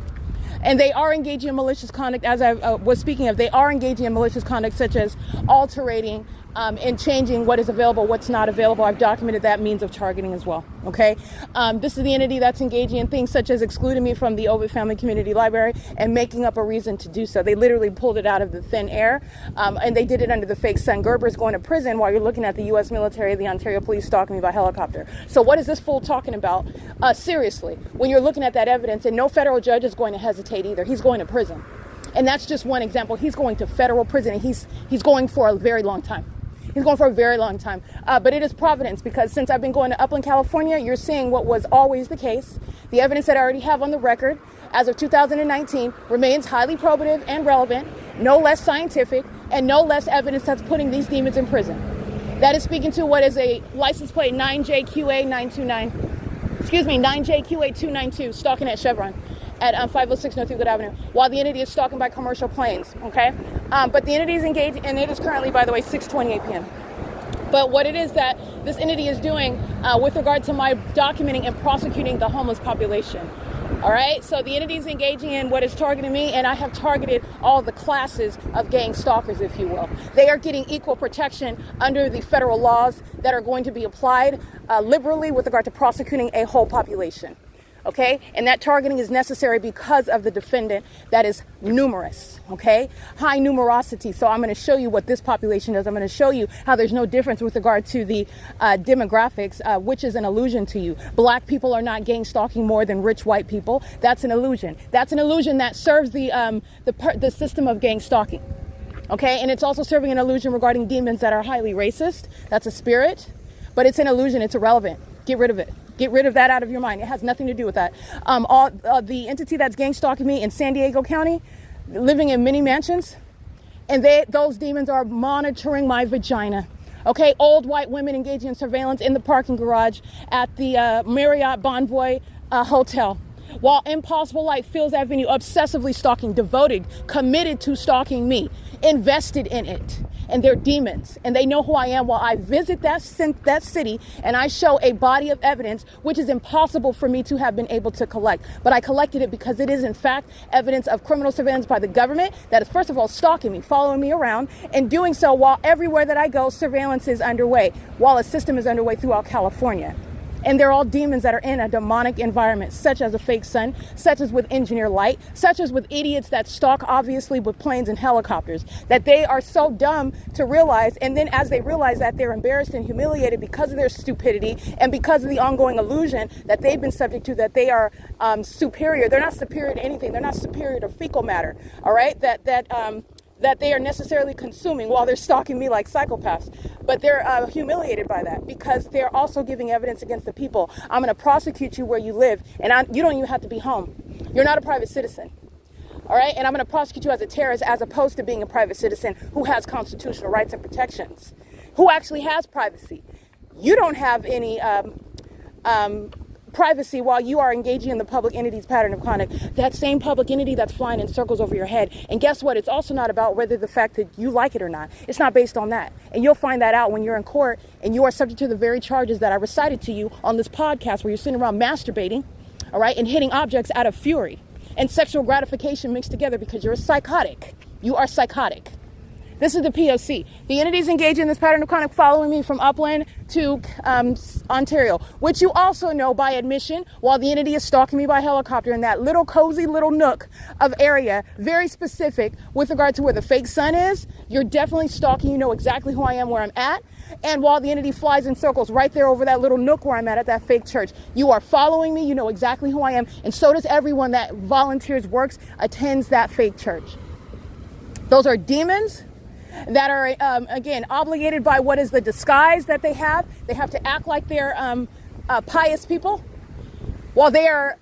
And they are engaging in malicious conduct, as I was speaking of. They are engaging in malicious conduct such as altering and changing what is available, what's not available. I've documented that means of targeting as well, okay? This is the entity that's engaging in things such as excluding me from the Ovid Family Community Library and making up a reason to do so. They literally pulled it out of the thin air, and they did it under the fake sun. Gerber's going to prison while you're looking at the U.S. military, the Ontario police stalking me by helicopter. So what is this fool talking about? Seriously, when you're looking at that evidence, and no federal judge is going to hesitate either. He's going to prison. And that's just one example. He's going to federal prison, and he's going for a very long time. He's going for a very long time. But it is providence, because since I've been going to Upland, California, you're seeing what was always the case. The evidence that I already have on the record as of 2019 remains highly probative and relevant, no less scientific, and no less evidence that's putting these demons in prison. That is speaking to what is a license plate 9JQA292, stalking at Chevron at 506 North Euclid Avenue, while the entity is stalking by commercial planes, okay? But the entity is engaged, and it is currently, by the way, 6:28 p.m. But what it is that this entity is doing with regard to my documenting and prosecuting the homeless population, all right? So the entity is engaging in what is targeting me, and I have targeted all the classes of gang stalkers, if you will. They are getting equal protection under the federal laws that are going to be applied liberally with regard to prosecuting a whole population. Okay, and that targeting is necessary because of the defendant that is numerous, okay? High numerosity. So I'm going to show you what this population does. I'm going to show you how there's no difference with regard to the demographics, which is an illusion to you. Black people are not gang stalking more than rich white people. That's an illusion. That's an illusion that serves the system of gang stalking, okay? And it's also serving an illusion regarding demons that are highly racist. That's a spirit, but it's an illusion. It's irrelevant. Get rid of it. Get rid of that out of your mind. It has nothing to do with that. The entity that's gang stalking me in San Diego County, living in many mansions, and those demons are monitoring my vagina. Okay, old white women engaging in surveillance in the parking garage at the Marriott Bonvoy Hotel. While Impossible Light fills that venue, obsessively stalking, devoted, committed to stalking me, invested in it. And they're demons, and they know who I am while I visit that city and I show a body of evidence which is impossible for me to have been able to collect. But I collected it because it is, in fact, evidence of criminal surveillance by the government that is, first of all, stalking me, following me around, and doing so while everywhere that I go, surveillance is underway, while a system is underway throughout California. And they're all demons that are in a demonic environment, such as a fake sun, such as with engineer light, such as with idiots that stalk, obviously, with planes and helicopters, that they are so dumb to realize. And then as they realize that, they're embarrassed and humiliated because of their stupidity and because of the ongoing illusion that they've been subject to, that they are superior. They're not superior to anything. They're not superior to fecal matter. All right. That they are necessarily consuming while they're stalking me like psychopaths. But they're humiliated by that because they're also giving evidence against the people. I'm going to prosecute you where you live, and you don't even have to be home. You're not a private citizen. All right? And I'm going to prosecute you as a terrorist as opposed to being a private citizen who has constitutional rights and protections, who actually has privacy. You don't have any privacy while you are engaging in the public entity's pattern of conduct. That same public entity that's flying in circles over your head. And guess what? It's also not about whether the fact that you like it or not. It's not based on that. And you'll find that out when you're in court and you are subject to the very charges that I recited to you on this podcast, where you're sitting around masturbating, all right, and hitting objects out of fury and sexual gratification mixed together because you're a psychotic. You are psychotic. This is the P.O.C. The entities engaged in this pattern of conduct following me from Upland to Ontario, which you also know by admission, while the entity is stalking me by helicopter in that little cozy little nook of area, very specific with regard to where the fake sun is. You're definitely stalking. You know exactly who I am, where I'm at. And while the entity flies in circles right there over that little nook where I'm at that fake church, you are following me. You know exactly who I am. And so does everyone that volunteers, works, attends that fake church. Those are demons that are, again, obligated by what is the disguise that they have. They have to act like they're pious people while they are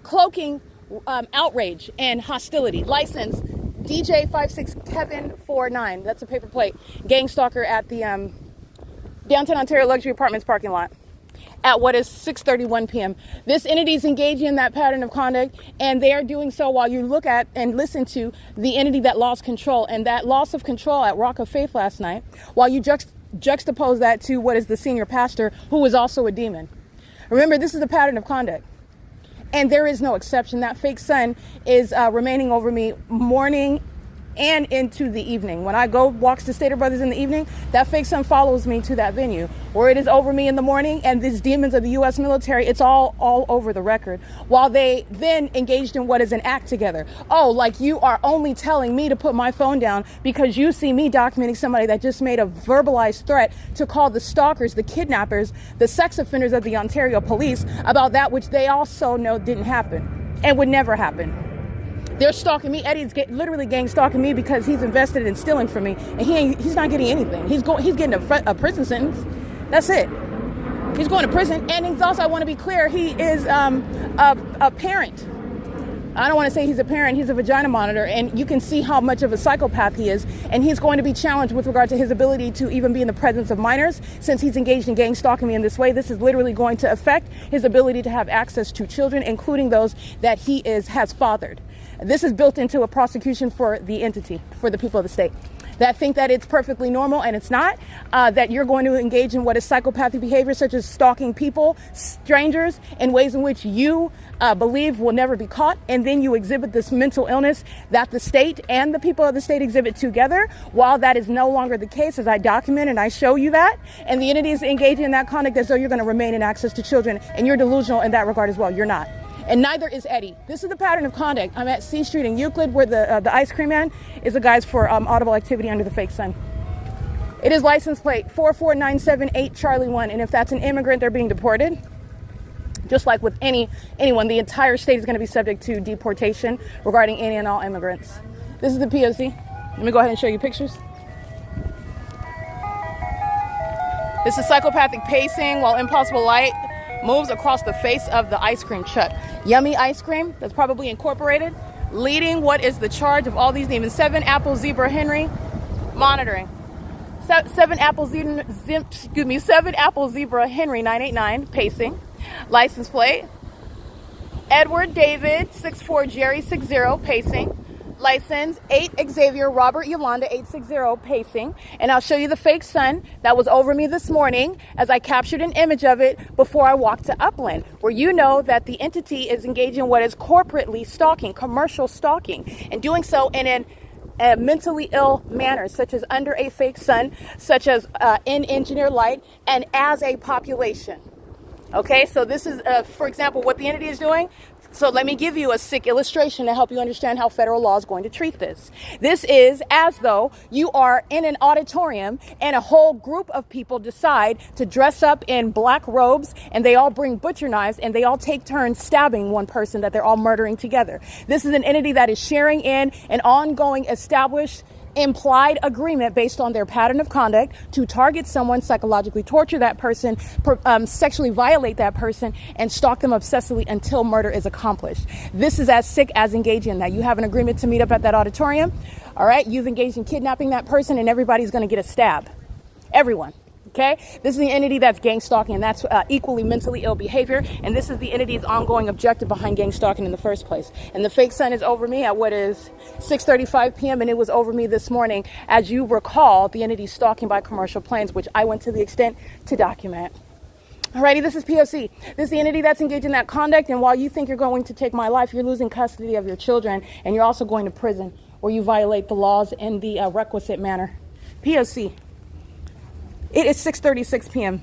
cloaking outrage and hostility. License DJ56 Kevin 49. That's a paper plate. Gang stalker at the downtown Ontario Luxury Apartments parking lot at what is 6:31 p.m. This entity is engaging in that pattern of conduct, and they are doing so while you look at and listen to the entity that lost control. And that loss of control at Rock of Faith last night, while you juxtapose that to what is the senior pastor, who is also a demon. Remember, this is the pattern of conduct. And there is no exception. That fake sun is remaining over me morning and into the evening. When I go walks to Stater Brothers in the evening, that fake sun follows me to that venue, where it is over me in the morning. And these demons of the U.S. military, it's all over the record, while they then engaged in what is an act together. Oh, like you are only telling me to put my phone down because you see me documenting somebody that just made a verbalized threat to call the stalkers, the kidnappers, the sex offenders of the Ontario police about that which they also know didn't happen and would never happen. They're stalking me. Eddie's literally gang stalking me because he's invested in stealing from me, and he's not getting anything. He's getting a prison sentence. That's it. He's going to prison, and he's also, I want to be clear, he is a parent. I don't want to say he's a parent. He's a vagina monitor, and you can see how much of a psychopath he is. And he's going to be challenged with regard to his ability to even be in the presence of minors, since he's engaged in gang stalking me in this way. This is literally going to affect his ability to have access to children, including those that he has fathered. This is built into a prosecution for the entity, for the people of the state, that think that it's perfectly normal, and it's not, that you're going to engage in what is psychopathic behavior, such as stalking people, strangers, in ways in which you believe will never be caught, and then you exhibit this mental illness that the state and the people of the state exhibit together, while that is no longer the case, as I document and I show you that, and the entity is engaging in that conduct as though you're going to remain in access to children, and you're delusional in that regard as well. You're not. And neither is Eddie. This is the pattern of conduct. I'm at C Street in Euclid, where the ice cream man is the guys for audible activity under the fake sun. It is license plate 44978 Charlie 1. And if that's an immigrant, they're being deported. Just like with anyone, the entire state is going to be subject to deportation regarding any and all immigrants. This is the P.O.C. Let me go ahead and show you pictures. This is psychopathic pacing while impossible light moves across the face of the ice cream truck. Yummy ice cream that's probably incorporated, leading what is the charge of all these demons. 7 Apple Zebra Henry monitoring. 7 Apple Zebra Henry 989 pacing. License plate Edward David 64 Jerry 60 pacing. License 8 Xavier Robert Yolanda 860 pacing. And I'll show you the fake sun that was over me this morning as I captured an image of it before I walked to Upland, where you know that the entity is engaging in what is corporately stalking, commercial stalking, and doing so in a mentally ill manner, such as under a fake sun, such as in engineer light, and as a population. Okay, so this is, for example, what the entity is doing. So let me give you a sick illustration to help you understand how federal law is going to treat this. This is as though you are in an auditorium and a whole group of people decide to dress up in black robes, and they all bring butcher knives and they all take turns stabbing one person that they're all murdering together. This is an entity that is sharing in an ongoing established implied agreement based on their pattern of conduct to target someone, psychologically torture that person, sexually violate that person, and stalk them obsessively until murder is accomplished. This is as sick as engaging in that. You have an agreement to meet up at that auditorium. All right. You've engaged in kidnapping that person, and everybody's going to get a stab. Everyone. Okay, this is the entity that's gang stalking, and that's equally mentally ill behavior. And this is the entity's ongoing objective behind gang stalking in the first place. And the fake sun is over me at what is 6:35 p.m. and it was over me this morning. As you recall, the entity stalking by commercial planes, which I went to the extent to document. Alrighty, this is P.O.C. This is the entity that's engaged in that conduct. And while you think you're going to take my life, you're losing custody of your children, and you're also going to prison where you violate the laws in the requisite manner. P.O.C. It is 6:36 p.m.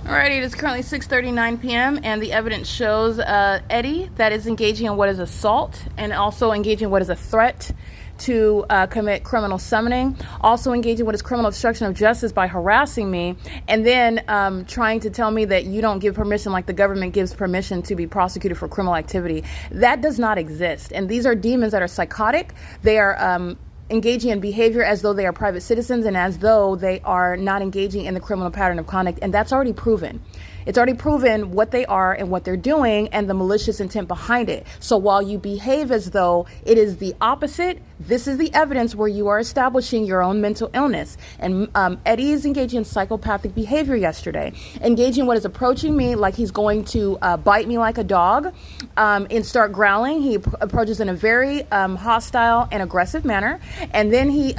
Alrighty, it is currently 6:39 p.m. and the evidence shows Eddie that is engaging in what is assault and also engaging in what is a threat to commit criminal summoning, also engaging in what is criminal obstruction of justice by harassing me, and then trying to tell me that you don't give permission like the government gives permission to be prosecuted for criminal activity. That does not exist. And these are demons that are psychotic. They are engaging in behavior as though they are private citizens and as though they are not engaging in the criminal pattern of conduct. And that's already proven. It's already proven what they are and what they're doing and the malicious intent behind it. So while you behave as though it is the opposite, this is the evidence where you are establishing your own mental illness. And Eddie is engaging in psychopathic behavior yesterday, engaging what is approaching me like he's going to bite me like a dog and start growling. He approaches in a very hostile and aggressive manner. And then he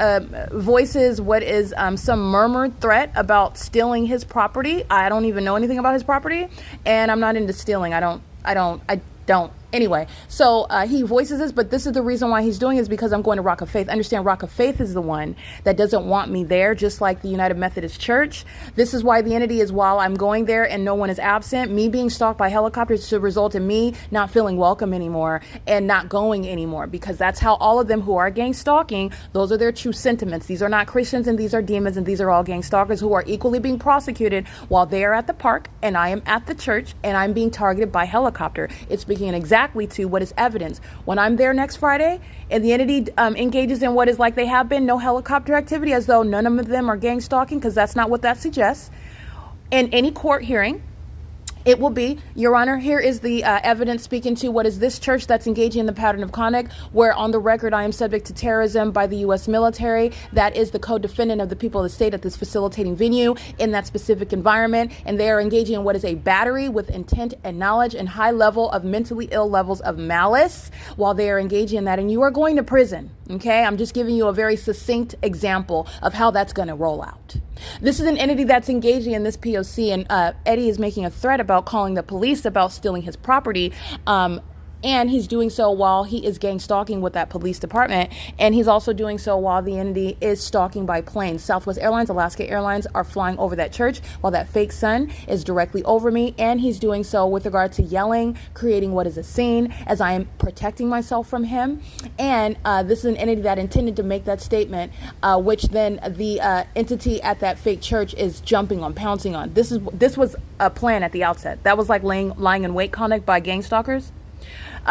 voices what is some murmured threat about stealing his property. I don't even know anything about his property, and I'm not into stealing. I don't. Anyway, so he voices this, but this is the reason why he's doing it is because I'm going to Rock of Faith. Understand, Rock of Faith is the one that doesn't want me there, just like the United Methodist Church. This is why the entity is, while I'm going there and no one is absent, me being stalked by helicopters should result in me not feeling welcome anymore and not going anymore, because that's how all of them who are gang stalking, those are their true sentiments. These are not Christians, and these are demons, and these are all gang stalkers who are equally being prosecuted while they are at the park and I am at the church and I'm being targeted by helicopter. It's speaking exactly to what is evidence. When I'm there next Friday and the entity engages in what is like they have been, no helicopter activity, as though none of them are gang stalking, because that's not what that suggests. In any court hearing, it will be, Your Honor, here is the evidence speaking to what is this church that's engaging in the pattern of conduct where on the record I am subject to terrorism by the U.S. military. That is the co-defendant of the people of the state at this facilitating venue in that specific environment. And they are engaging in what is a battery with intent and knowledge and high level of mentally ill levels of malice while they are engaging in that. And you are going to prison. Okay, I'm just giving you a very succinct example of how that's going to roll out. This is an entity that's engaging in this P.O.C. and Eddie is making a threat about calling the police about stealing his property. And he's doing so while he is gang stalking with that police department. And he's also doing so while the entity is stalking by plane. Southwest Airlines, Alaska Airlines are flying over that church while that fake sun is directly over me. And he's doing so with regard to yelling, creating what is a scene as I am protecting myself from him. And this is an entity that intended to make that statement, which then the entity at that fake church is jumping on, pouncing on. This was a plan at the outset. That was like lying in wait conduct by gang stalkers.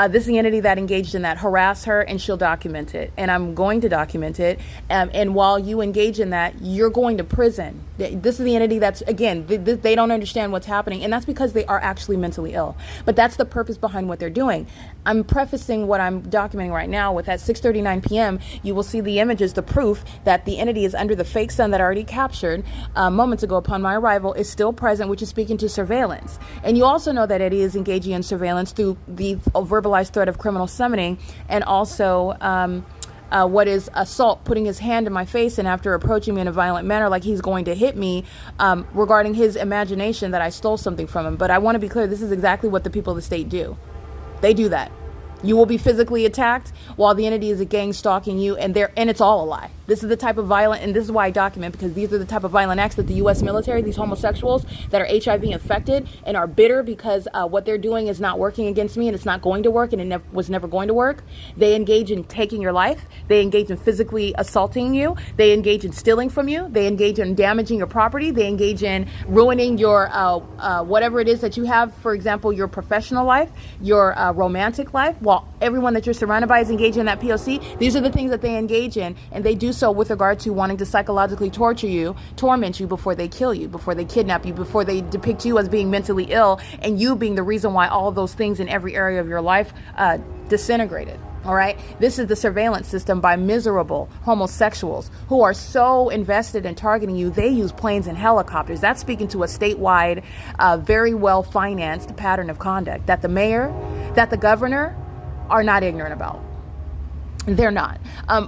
This is the entity that engaged in that. Harass her and she'll document it. And I'm going to document it. And while you engage in that, you're going to prison. This is the entity that's, again, they don't understand what's happening. And that's because they are actually mentally ill. But that's the purpose behind what they're doing. I'm prefacing what I'm documenting right now with at 6:39 p.m. You will see the images, the proof that the entity is under the fake sun that I already captured moments ago upon my arrival is still present, which is speaking to surveillance. And you also know that Eddie is engaging in surveillance through the verbalized threat of criminal summoning and also what is assault, putting his hand in my face and after approaching me in a violent manner like he's going to hit me regarding his imagination that I stole something from him. But I want to be clear, this is exactly what the people of the state do. They do that. You will be physically attacked while the entity is a gang stalking you, and it's all a lie. This is the type of violent, and this is why I document, because these are the type of violent acts that the U.S. military, these homosexuals that are HIV infected and are bitter because what they're doing is not working against me, and it's not going to work, and it was never going to work. They engage in taking your life. They engage in physically assaulting you. They engage in stealing from you. They engage in damaging your property. They engage in ruining your whatever it is that you have. For example, your professional life, your romantic life. While everyone that you're surrounded by is engaged in that P.O.C., these are the things that they engage in, and they do so with regard to wanting to psychologically torment you before they kill you, before they kidnap you, before they depict you as being mentally ill, and you being the reason why all of those things in every area of your life disintegrated. All right. This is the surveillance system by miserable homosexuals who are so invested in targeting you. They use planes and helicopters. That's speaking to a statewide, very well financed pattern of conduct that the mayor, that the governor are not ignorant about. They're not.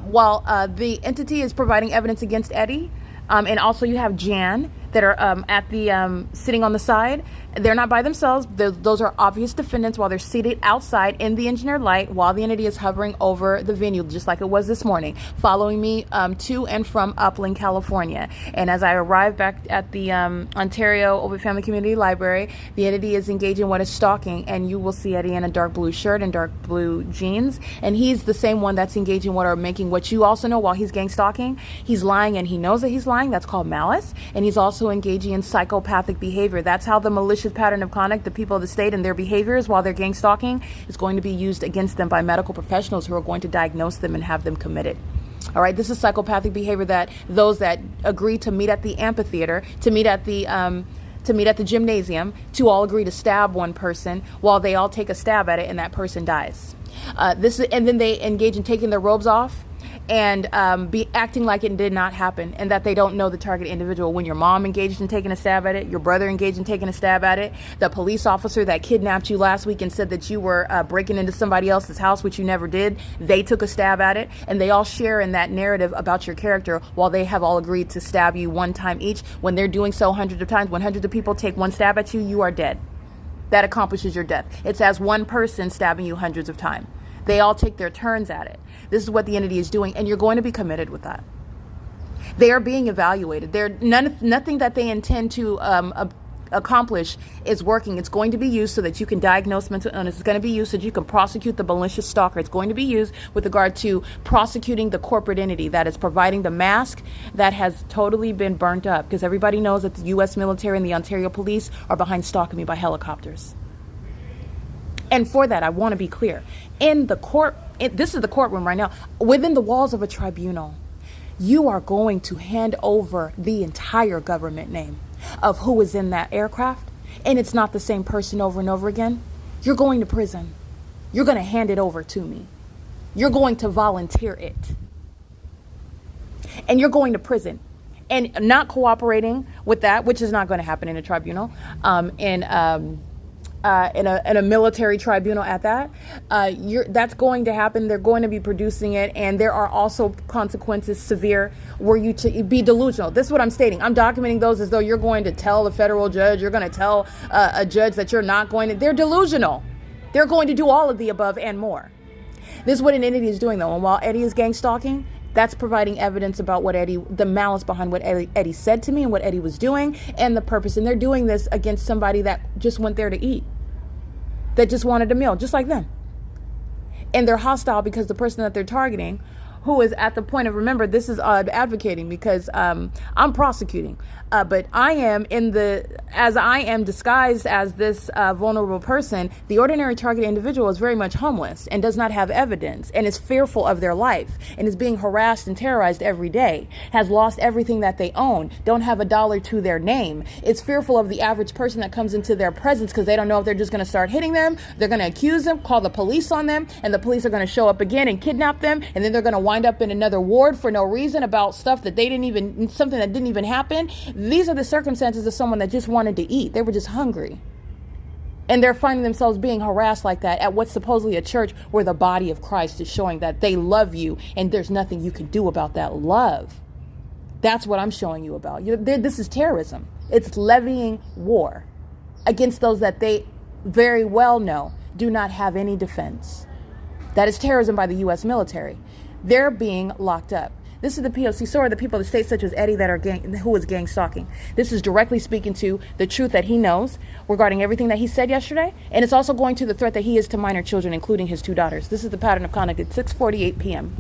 While the entity is providing evidence against Eddie, and also you have Jan that are at the sitting on the side. They're not by themselves. Those are obvious defendants while they're seated outside in the engineered light while the entity is hovering over the venue, just like it was this morning, following me to and from Upland, California. And as I arrived back at the Ontario Ovid Family Community Library, the entity is engaging in what is stalking, and you will see Eddie in a dark blue shirt and dark blue jeans. And he's the same one that's engaging what are making what you also know while he's gang stalking. He's lying, and he knows that he's lying. That's called malice. And he's also engaging in psychopathic behavior. That's how the malicious pattern of conduct, the people of the state and their behaviors while they're gang stalking, is going to be used against them by medical professionals who are going to diagnose them and have them committed. All right, this is psychopathic behavior that those that agree to meet at the amphitheater, to meet at the gymnasium, to all agree to stab one person while they all take a stab at it and that person dies. And then they engage in taking their robes off and be acting like it did not happen and that they don't know the target individual. When your mom engaged in taking a stab at it, your brother engaged in taking a stab at it, the police officer that kidnapped you last week and said that you were breaking into somebody else's house, which you never did, they took a stab at it, and they all share in that narrative about your character while they have all agreed to stab you one time each. When they're doing so hundreds of times, when hundreds of people take one stab at you, you are dead. That accomplishes your death. It's as one person stabbing you hundreds of times. They all take their turns at it. This is what the entity is doing, and you're going to be committed with that. They are being evaluated. Nothing that they intend to accomplish is working. It's going to be used so that you can diagnose mental illness. It's going to be used so that you can prosecute the malicious stalker. It's going to be used with regard to prosecuting the corporate entity that is providing the mask that has totally been burnt up, because everybody knows that the U.S. military and the Ontario police are behind stalking me by helicopters. And for that, I want to be clear. In the court, this is the courtroom right now, within the walls of a tribunal, you are going to hand over the entire government name of who is in that aircraft, and it's not the same person over and over again. You're going to prison. You're going to hand it over to me. You're going to volunteer it. And you're going to prison. And not cooperating with that, which is not going to happen in a tribunal, in a military tribunal at that, that's going to happen. They're going to be producing it, and there are also consequences severe were you to be delusional. This is what I'm stating. I'm documenting those as though you're going to tell the federal judge, you're going to tell a judge that you're not going to. They're delusional. They're going to do all of the above and more. This is what an entity is doing, though. And while Eddie is gang stalking, that's providing evidence about what the malice behind what Eddie said to me and what Eddie was doing and the purpose. And they're doing this against somebody that just went there to eat, that just wanted a meal, just like them. And they're hostile because the person that they're targeting, who is at the point of, remember, this is advocating because I'm prosecuting. But I am as I am disguised as this vulnerable person, the ordinary target individual is very much homeless and does not have evidence and is fearful of their life and is being harassed and terrorized every day, has lost everything that they own, don't have a dollar to their name, is fearful of the average person that comes into their presence because they don't know if they're just going to start hitting them, they're going to accuse them, call the police on them, and the police are going to show up again and kidnap them, and then they're going to wind up in another ward for no reason about stuff that something that didn't even happen. These are the circumstances of someone that just wanted to eat. They were just hungry. And they're finding themselves being harassed like that at what's supposedly a church where the body of Christ is showing that they love you and there's nothing you can do about that love. That's what I'm showing you about. This is terrorism. It's levying war against those that they very well know do not have any defense. That is terrorism by the U.S. military. They're being locked up. This is the P.O.C. So are the people of the state such as Eddie that are who is gang stalking. This is directly speaking to the truth that he knows regarding everything that he said yesterday, and it's also going to the threat that he is to minor children, including his 2 daughters. This is the pattern of conduct at 6:48 p.m.